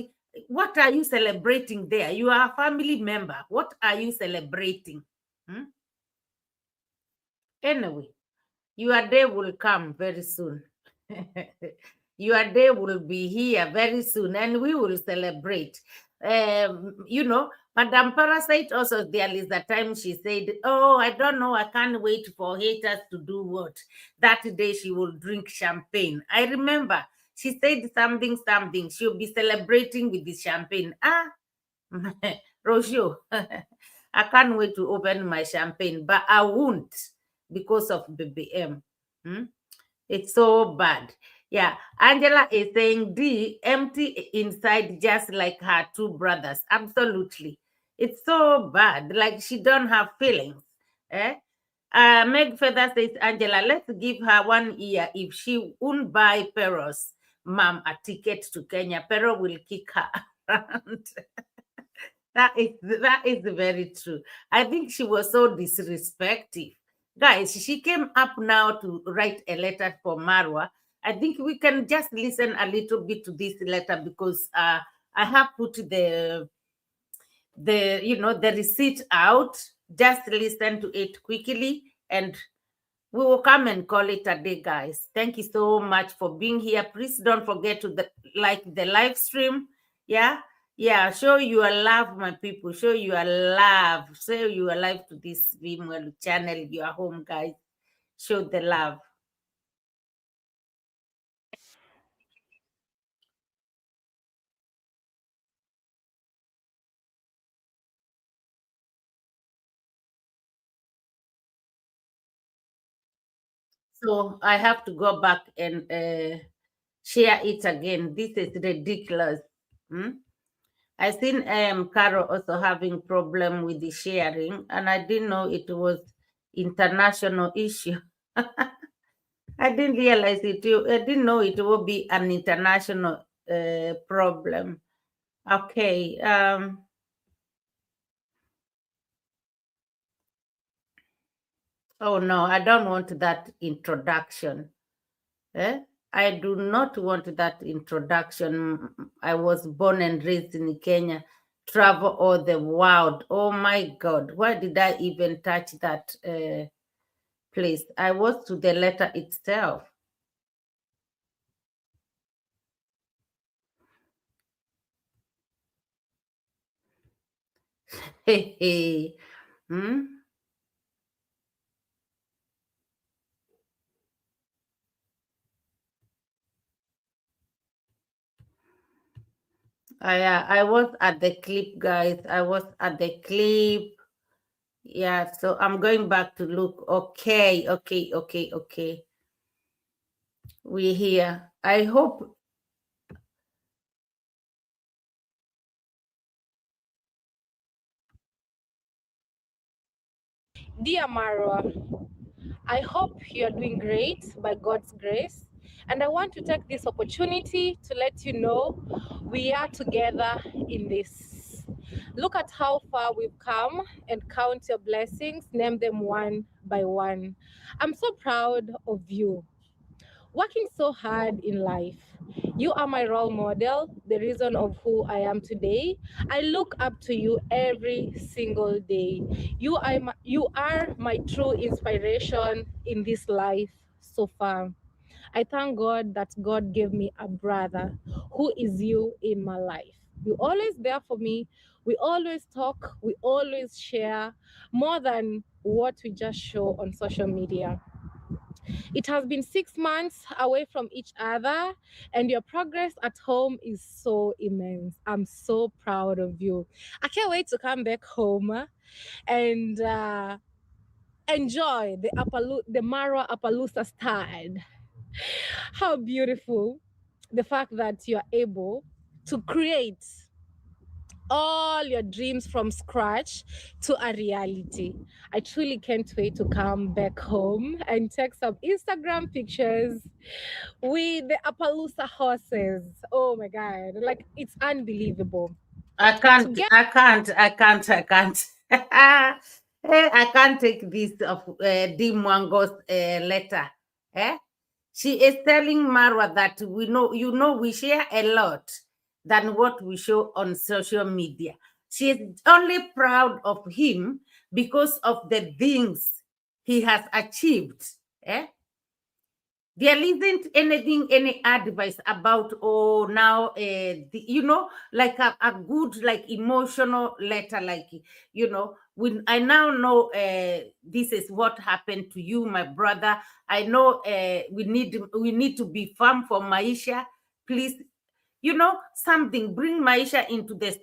Speaker 1: what are you celebrating there? You are a family member. What are you celebrating? Anyway, your day will come very soon. Your day will be here very soon and we will celebrate. Madam Parasite also, there is a time she said, oh, I don't know, I can't wait for haters to do what? That day she will drink champagne. I remember she said something, she'll be celebrating with the champagne. Rocio, I can't wait to open my champagne, but I won't because of BBM. It's so bad. Yeah, Angela is saying D empty inside just like her two brothers. Absolutely. It's so bad. Like she don't have feelings. Meg Feather says, Angela, let's give her 1 year. If she won't buy Pero's mom a ticket to Kenya, Pero will kick her around. That is very true. I think she was so disrespectful. Guys, she came up now to write a letter for Marwa. I think we can just listen a little bit to this letter because I have put the receipt out. Just listen to it quickly and we will come and call it a day, guys. Thank you so much for being here. Please don't forget to like the live stream. Yeah, show your love, my people. Show your love. Show your love to this Vimwell channel, your home, guys. Show the love. So I have to go back and share it again. This is ridiculous. I seen Carol also having problem with the sharing, and I didn't know it was international issue. I didn't realize it. I didn't know it would be an international problem. Okay. Oh no, I don't want that introduction. I do not want that introduction. I was born and raised in Kenya, travel all the world. Oh my God, why did I even touch that place? I was to the letter itself. Hey, hey. I was at the clip, guys. I was at the clip. Yeah, so I'm going back to look. Okay. We're here. I hope.
Speaker 5: Dear Marwa, I hope you are doing great by God's grace. And I want to take this opportunity to let you know we are together in this. Look at how far we've come and count your blessings, name them one by one. I'm so proud of you. Working so hard in life. You are my role model, the reason of who I am today. I look up to you every single day. You are my true inspiration in this life so far. I thank God that God gave me a brother who is you in my life. You're always there for me. We always talk, we always share more than what we just show on social media. It has been 6 months away from each other, and your progress at home is so immense. I'm so proud of you. I can't wait to come back home and enjoy the Marwa Appaloosa style. How beautiful the fact that you're able to create all your dreams from scratch to a reality. I truly can't wait to come back home and take some Instagram pictures with the Appaloosa horses. Oh my God, like it's unbelievable.
Speaker 1: I can't. I can't take this of Dimwango's letter. She is telling Marwa that we share a lot than what we show on social media. She is only proud of him because of the things he has achieved. There isn't any advice about now like a good like emotional letter, like when I now know this is what happened to you, my brother. I know we need to be firm for Maisha. Please, something, bring Maisha into this.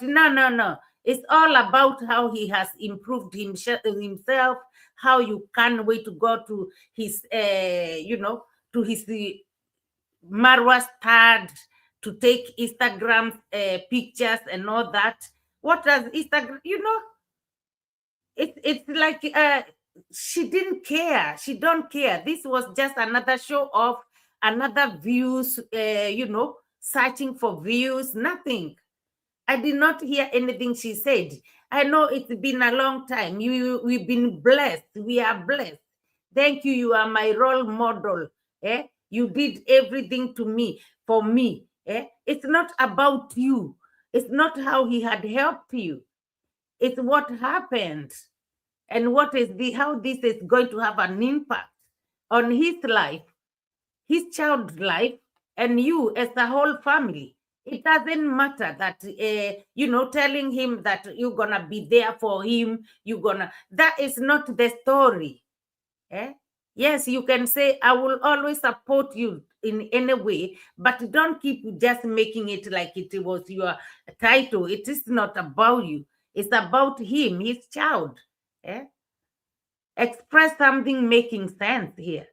Speaker 1: No. It's all about how he has improved himself, how you can't wait to go to his, to his Marwa start to take Instagram pictures and all that. What does Instagram, it's like she didn't care. She don't care. This was just another show off, another views, searching for views, nothing. I did not hear anything she said. I know it's been a long time. We've been blessed. We are blessed. Thank you. You are my role model. You did everything for me. It's not about you. It's not how he had helped you. It's what happened and how this is going to have an impact on his life, his child's life, and you as the whole family. It doesn't matter that telling him that you're gonna be there for him, that is not the story. Yes, you can say I will always support you in any way, but don't keep just making it like it was your title. It is not about you. It's about him, his child. Express something making sense here.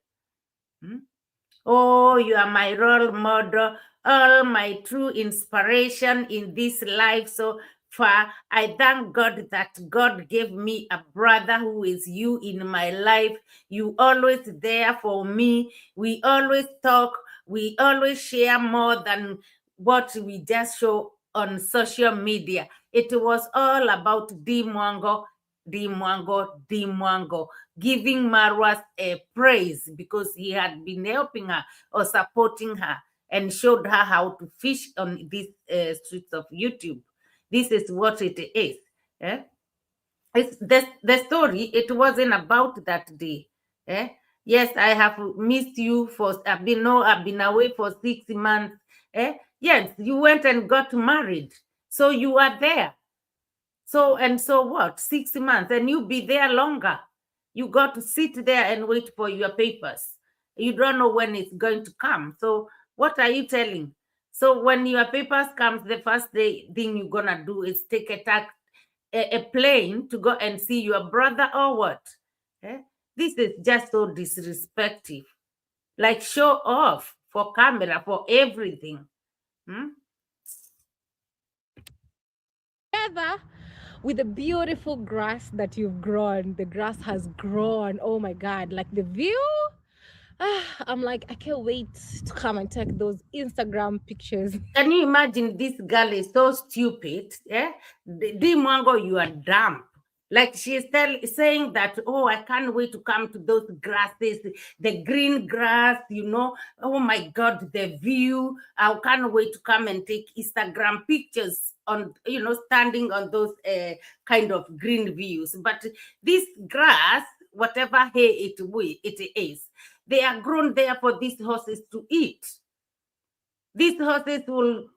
Speaker 1: Oh, you are my role model, all my true inspiration in this life so far. I thank God that God gave me a brother who is you in my life. You always there for me. We always talk. We always share more than what we just show on social media. It was all about Dimwango, giving Marwa a praise because he had been helping her or supporting her and showed her how to fish on these streets of YouTube. This is what it is. Eh? It's the story. It wasn't about that day. Eh? Yes, I have missed you for. I've been away for 6 months. Eh? Yes, you went and got married, so you are there. So what? 6 months, and you be there longer. You got to sit there and wait for your papers. You don't know when it's going to come. So what are you telling? So when your papers comes, the first thing you're gonna do is take a plane to go and see your brother or what? Eh? This is just so disrespectful. Like show off for camera, for everything.
Speaker 5: Together with the beautiful grass that you've grown. The grass has grown. Oh my God. Like the view. I'm like, I can't wait to come and take those Instagram pictures.
Speaker 1: Can you imagine this girl is so stupid? Yeah? Dimongo, you are dumb. Like she's saying that, oh, I can't wait to come to those grasses, the green grass, Oh my God, the view. I can't wait to come and take Instagram pictures on, standing on those kind of green views. But this grass, whatever hay it is, they are grown there for these horses to eat. These horses will,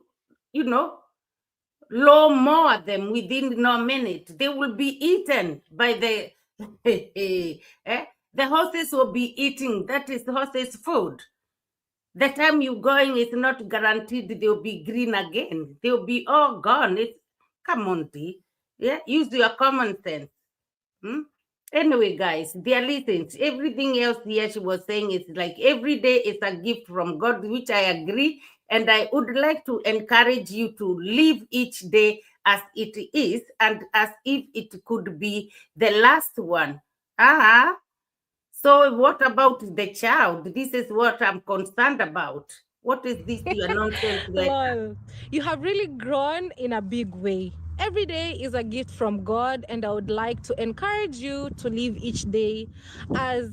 Speaker 1: low more them within no minute. They will be eaten by the the horses will be eating. That is horses food. The time you're going is not guaranteed they'll be green again. They'll be all gone. Come on, T. Yeah, use your common sense. Anyway, guys, dear listeners, everything else here she was saying is like every day is a gift from God, which I agree. And I would like to encourage you to live each day as it is and as if it could be the last one. So what about the child? This is what I'm concerned about. What is this your nonsense letter?
Speaker 5: Lol. You have really grown in a big way. Every day is a gift from God, and I would like to encourage you to live each day as.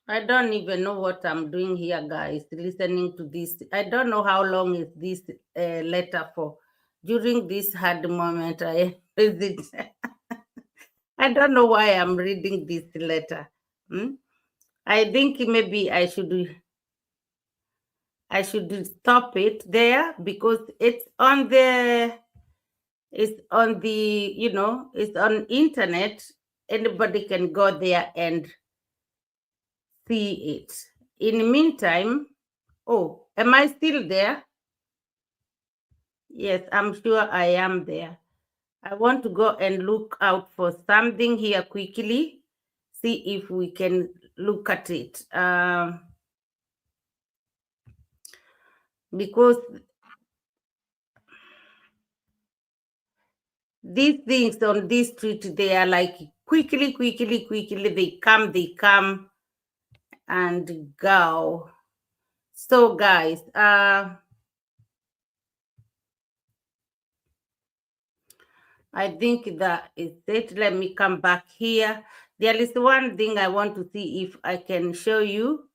Speaker 1: I don't even know what I'm doing here, guys, listening to this. I don't know how long is this letter for. During this hard moment, I visit. I don't know why I'm reading this letter. I think maybe I should stop it there because it's on the it's on internet. Anybody can go there and see it. In the meantime, oh, am I still there? Yes, I'm sure I am there. I want to go and look out for something here quickly, see if we can look at it. Because these things on this street, they are like quickly, they come and go. So guys, I think that is it. Let me come back here. There is one thing I want to see if I can show you.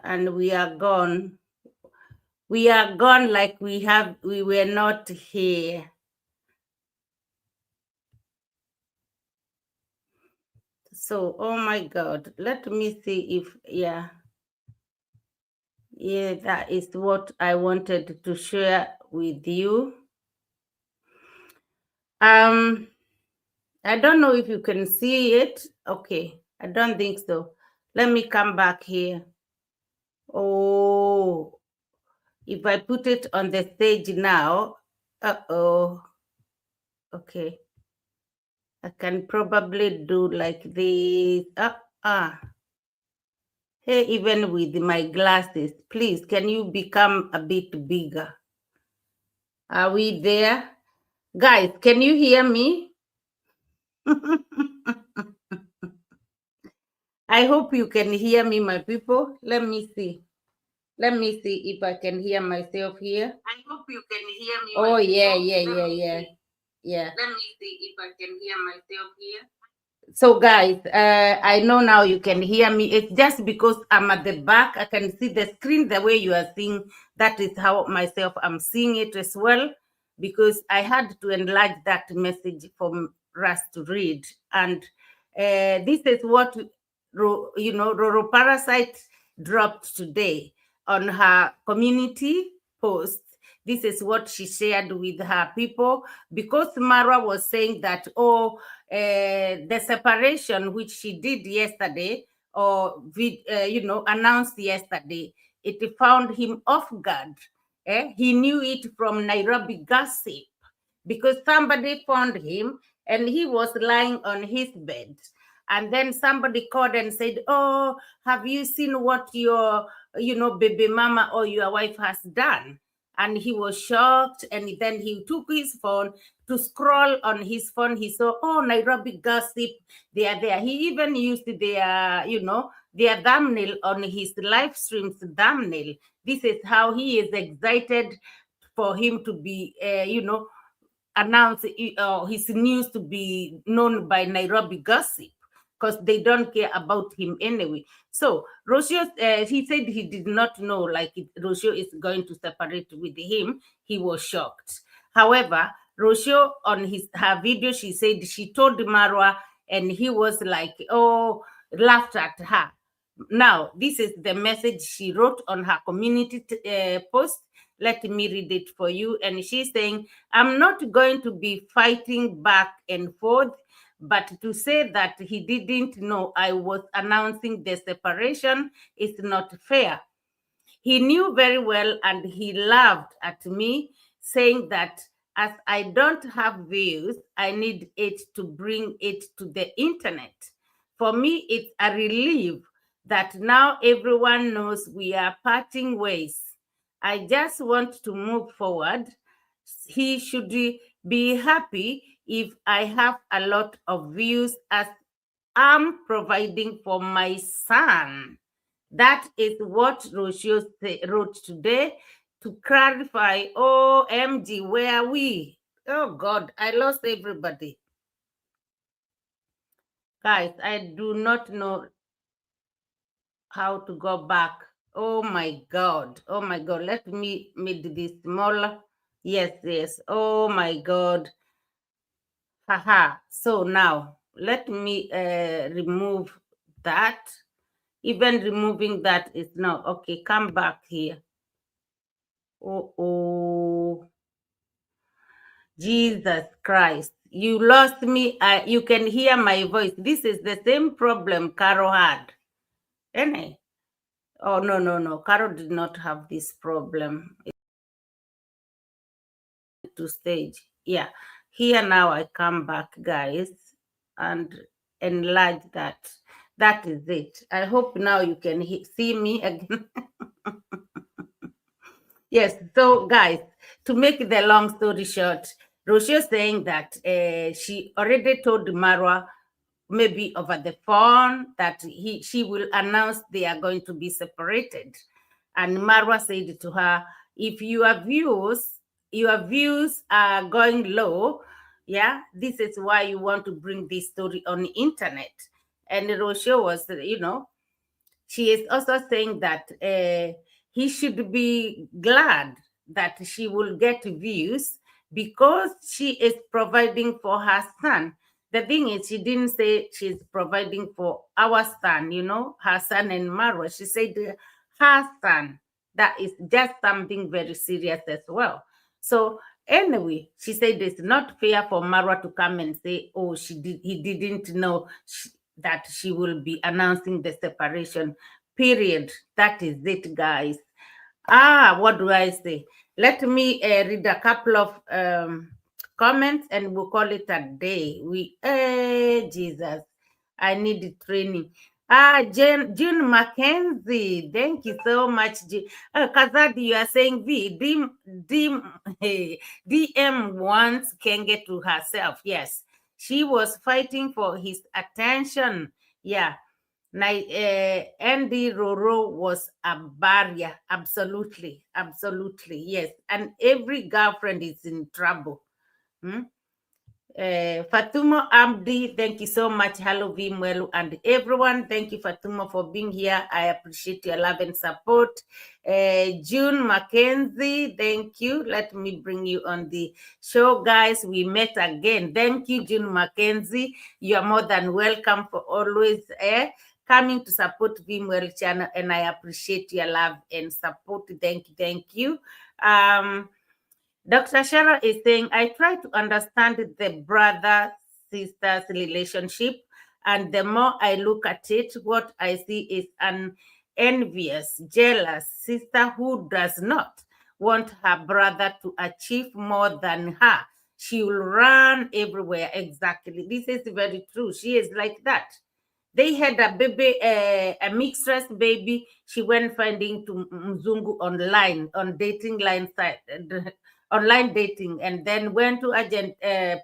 Speaker 1: And we are gone. We are gone like we were not here. So, oh my God, let me see if, yeah, that is what I wanted to share with you. I don't know if you can see it. Okay, I don't think so. Let me come back here. Oh, if I put it on the stage now, Uh-oh. Okay. I can probably do like this. Hey, even with my glasses, please, can you become a bit bigger? Are we there? Guys, can you hear me? I hope you can hear me, my people. Let me see. Let me see if I can hear myself here. I hope you can hear me. Oh, yeah. Yeah. Let me see if I can hear myself here. So guys, I know now you can hear me. It's just because I'm at the back. I can see the screen the way you are seeing. That is how myself I'm seeing it as well, because I had to enlarge that message for us to read. And this is what, Roro Parasite dropped today on her community post. This is what she shared with her people, because Marwa was saying that, the separation which she did yesterday, or announced yesterday, it found him off guard. He knew it from Nairobi gossip, because somebody found him and he was lying on his bed. And then somebody called and said, "Oh, have you seen what your, baby mama or your wife has done?" And he was shocked. And then he took his phone to scroll on his phone. He saw, "Oh, Nairobi gossip, they are there." He even used their thumbnail on his live stream's thumbnail. This is how he is excited for him to be, announce his news to be known by Nairobi gossip, because they don't care about him anyway. So Rocio, he said he did not know, like, Rocio is going to separate with him. He was shocked. However, Rocio, on her video, she said she told Marwa, and he was like, oh, laughed at her. Now, this is the message she wrote on her community post. Let me read it for you. And she's saying, "I'm not going to be fighting back and forth, but to say that he didn't know I was announcing the separation is not fair. He knew very well, and he laughed at me, saying that as I don't have views, I need it to bring it to the internet. For me, it's a relief that now everyone knows we are parting ways. I just want to move forward. He should be happy if I have a lot of views, as I'm providing for my son." That is what Rocio wrote today to clarify. OMG, where are we? Oh God, I lost everybody. Guys, I do not know how to go back. Oh my God. Oh my God. Let me make this smaller. Yes. Oh my God. Haha. So now let me remove that. Even removing that is now okay. Come back here. Oh, Jesus Christ. You lost me. You can hear my voice. This is the same problem Carol had. Any? Oh, no. Carol did not have this problem. To stage. Yeah. Here now I come back, guys, and enlarge that. That is it. I hope now you can see me again. Yes. So, guys, to make the long story short, Rocio saying that she already told Marwa, maybe over the phone, that she will announce they are going to be separated. And Marwa said to her, if your views are going low, yeah, this is why you want to bring this story on the internet. And Rocio was, she is also saying that he should be glad that she will get views, because she is providing for her son. The thing is, she didn't say she's providing for our son, her son and Marwa. She said her son. That is just something very serious as well. So anyway, she said it's not fair for Marwa to come and say, oh, he didn't know that she will be announcing the separation, period. That is it, guys. What do I say? Let me read a couple of comments and we'll call it a day. Jesus, I need training. June Mackenzie, thank you so much. Kazadi, you are saying DM wants Kenge to herself. Yes, she was fighting for his attention. Yeah. Andy Roro was a barrier. Absolutely. Absolutely. Yes. And every girlfriend is in trouble. Fatuma Abdi, thank you so much. Hello, Vimwelu, and everyone. Thank you, Fatuma, for being here. I appreciate your love and support. June Mackenzie, thank you. Let me bring you on the show, guys. We met again. Thank you, June Mackenzie. You are more than welcome for always coming to support Vimwelu channel, and I appreciate your love and support. Thank you. Thank you. Dr. Shara is saying, I try to understand the brother-sister's relationship, and the more I look at it, what I see is an envious, jealous sister who does not want her brother to achieve more than her. She will run everywhere. Exactly. This is very true. She is like that. They had a baby, a mixed race baby. She went finding to Mzungu online, on dating line site, online dating, and then went to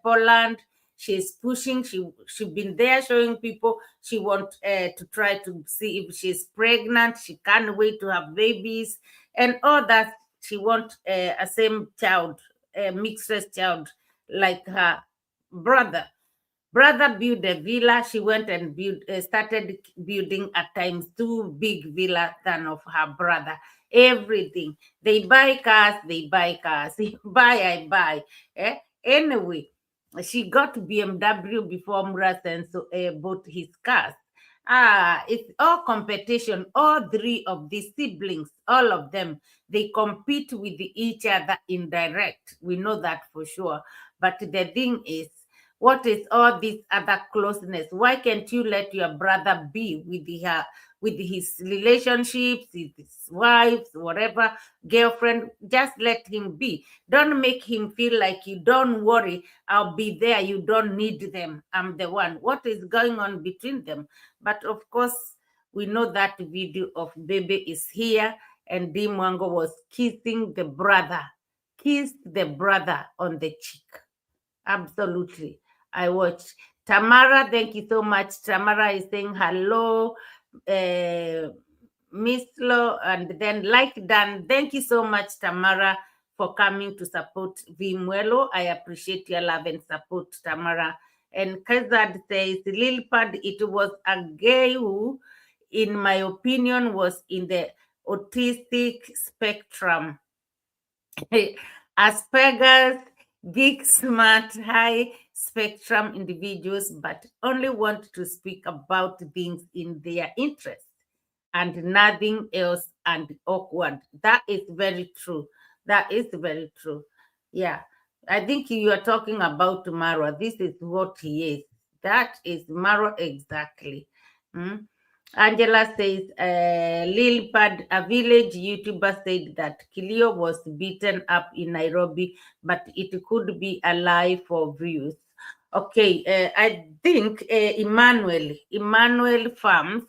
Speaker 1: Poland. She's pushing. She been there showing people she want to try to see if she's pregnant. She can't wait to have babies and all that. She want a same child, a mixed race child like her brother. Brother built a villa. She went and started building at times 2 big villa than of her brother. Everything. They buy cars, they buy cars. You buy, I buy. Anyway, she got BMW before Mura so bought his cars. It's all competition. All 3 of the siblings, all of them, they compete with each other indirect. We know that for sure. But the thing is, what is all this other closeness? Why can't you let your brother be with his relationships, his wives, whatever, girlfriend? Just let him be. Don't make him feel like you don't worry. I'll be there. You don't need them. I'm the one. What is going on between them? But of course, we know that video of baby is here, and Dimwango was kissing the brother, kissed the brother on the cheek. Absolutely. I watched. Tamara, thank you so much. Tamara is saying hello. Miss Lo, and then like Dan. Thank you so much, Tamara, for coming to support Vimwelo. I appreciate your love and support, Tamara. And Kazad says, Lilpad, it was a gay who, in my opinion, was in the autistic spectrum. Asperger's, big, smart, high spectrum individuals, but only want to speak about things in their interest and nothing else, and awkward. That is very true. That is very true. Yeah. I think you are talking about Marwa. This is what he is. That is Marwa exactly. Angela says, Lilpad, a village YouTuber, said that Kilio was beaten up in Nairobi, but it could be a lie for views. Okay, I think Emmanuel Farms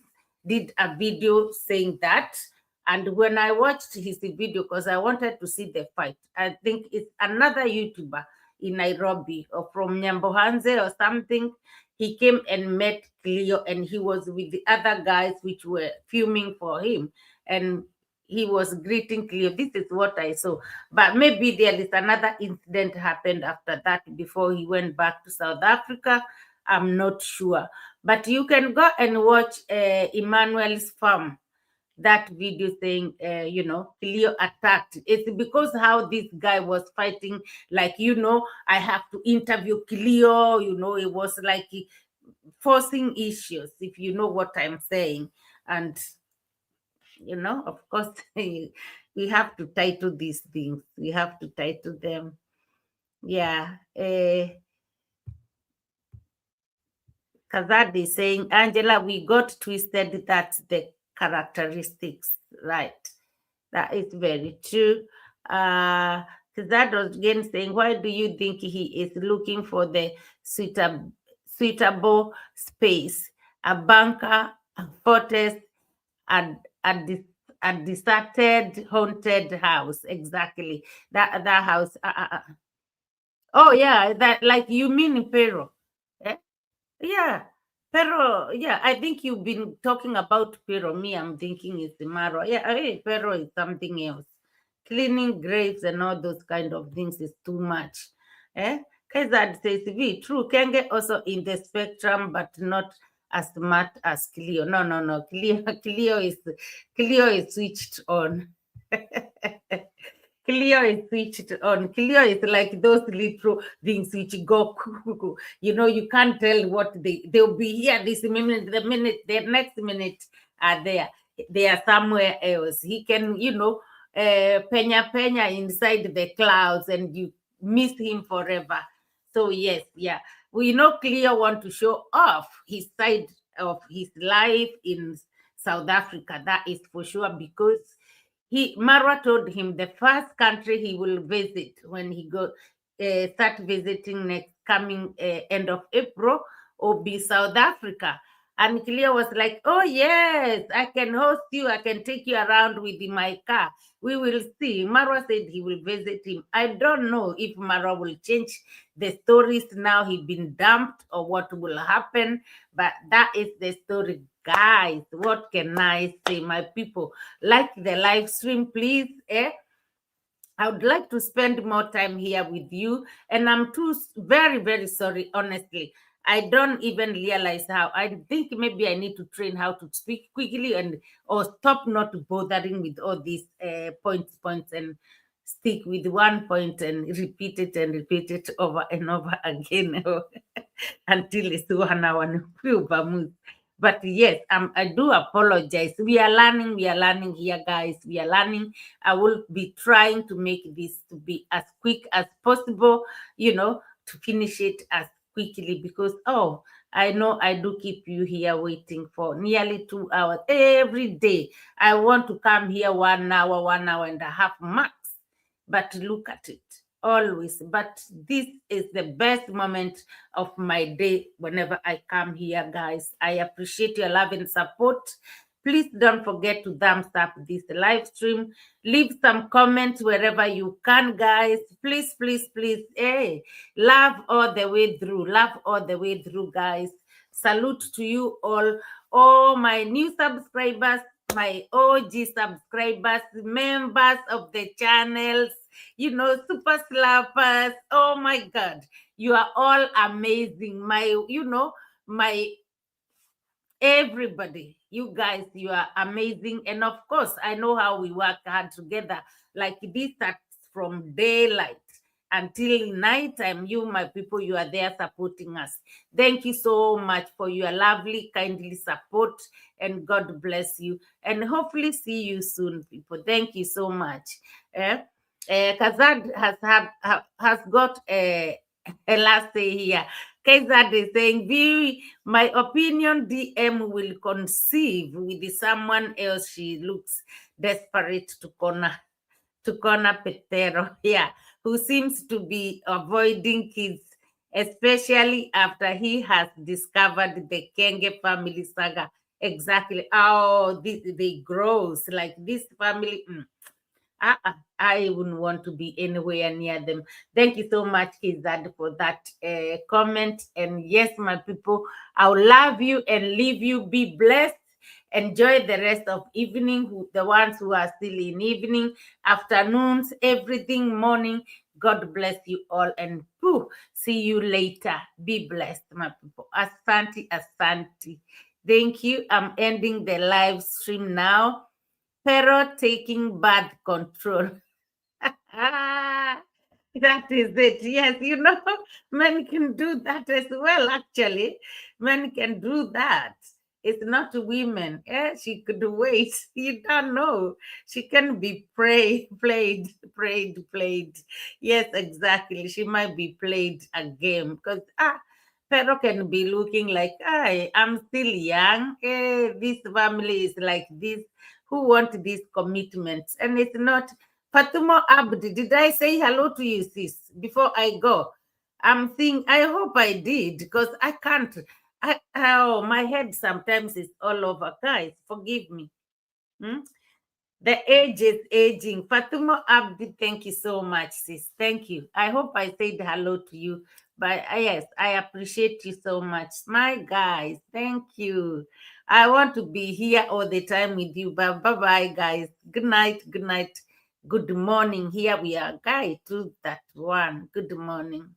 Speaker 1: did a video saying that. And when I watched his video, because I wanted to see the fight, I think it's another YouTuber in Nairobi or from Nyambohanze or something. He came and met Cleo, and he was with the other guys which were filming for him, and he was greeting Cleo. This is what I saw, but maybe there is another incident happened after that before he went back to South Africa. I'm not sure, but you can go and watch Emmanuel's farm, that video saying, Cleo attacked. It's because how this guy was fighting, like, I have to interview Cleo, it was like forcing issues, if you know what I'm saying. And, of course, we have to title these things. We have to title them. Yeah. Kazadi saying, Angela, we got twisted. That's the characteristics, right? That is very true. That was again saying, why do you think he is looking for the suitable space? A bunker, a fortress, a deserted, haunted house. Exactly. That house. Oh, yeah. That, like, you mean Peru? Eh? Yeah. Pero, yeah, I think you've been talking about Pero. Me, I'm thinking it's MARWA. Yeah, hey, Pero is something else. Cleaning graves and all those kind of things is too much. Eh? Kazad says, V, true, Kenge also in the spectrum, but not as smart as Cleo. No. Cleo is switched on. Cleo is switched on. Cleo is like those little things which go cuckoo. You know, you can't tell what they'll be here this minute, the next minute are there. They are somewhere else. He can, penya inside the clouds and you miss him forever. So yes, yeah. We know Cleo want to show off his side of his life in South Africa. That is for sure, because MARWA told him the first country he will visit when he start visiting next coming end of April will be South Africa. And Cleo was like, oh yes, I can host you. I can take you around with my car. We will see. MARWA said he will visit him. I don't know if MARWA will change the stories now he been dumped or what will happen. But that is the story. Guys, what can I say, my people? Like the live stream, please. I would like to spend more time here with you, and I'm too very, very sorry, honestly. I don't even realize how. I think maybe I need to train how to speak quickly or stop not bothering with all these points, and stick with one point and repeat it over and over again until it's 1 hour. But yes, I do apologize. We are learning here, guys. We are learning. I will be trying to make this to be as quick as possible, to finish it as quickly, because, I know I do keep you here waiting for nearly 2 hours every day. I want to come here 1 hour, 1 hour and a half max. But look at it, always. But this is the best moment of my day whenever I come here, guys. I appreciate your love and support. Please don't forget to thumbs up this live stream. Leave some comments wherever you can, guys. Please, please, please. Hey, love all the way through. Love all the way through, guys. Salute to you all my new subscribers, my OG subscribers, members of the channels, super slappers. Oh my God, you are all amazing. My everybody, you guys, you are amazing. And of course, I know how we work hard together. Like this starts from daylight until nighttime. You, my people, you are there supporting us. Thank you so much for your lovely, kindly support, and God bless you. And hopefully see you soon, people. Thank you so much. Kazad has got a last say here. Kazad is saying, my opinion, DM will conceive with someone else. She looks desperate to corner Petero, yeah, who seems to be avoiding kids, especially after he has discovered the Kenge family saga. Exactly. Oh, they gross. Like this family. I wouldn't want to be anywhere near them. Thank you so much, Kizad, for that comment. And yes, my people, I'll love you and leave you. Be blessed. Enjoy the rest of evening. The ones who are still in evening, afternoons, everything, morning. God bless you all, and see you later. Be blessed, my people. Asante, asante. Thank you. I'm ending the live stream now. Pero taking birth control. That is it. Yes, men can do that as well, actually. Men can do that. It's not women. She could wait. You don't know. She can be played. Yes, exactly. She might be played a game because Pero can be looking like, I'm still young. This family is like this. Who want these commitments? And it's not Fatuma Abdi, did I say hello to you, sis, before I go? I'm thinking, I hope I did, because I can't. Oh, my head sometimes is all over. Guys, forgive me. The age is aging. Fatuma Abdi, thank you so much, sis. Thank you. I hope I said hello to you. But yes, I appreciate you so much. My guys, thank you. I want to be here all the time with you. But bye-bye, guys. Good night. Good night. Good morning. Here we are. Guy, to that one. Good morning.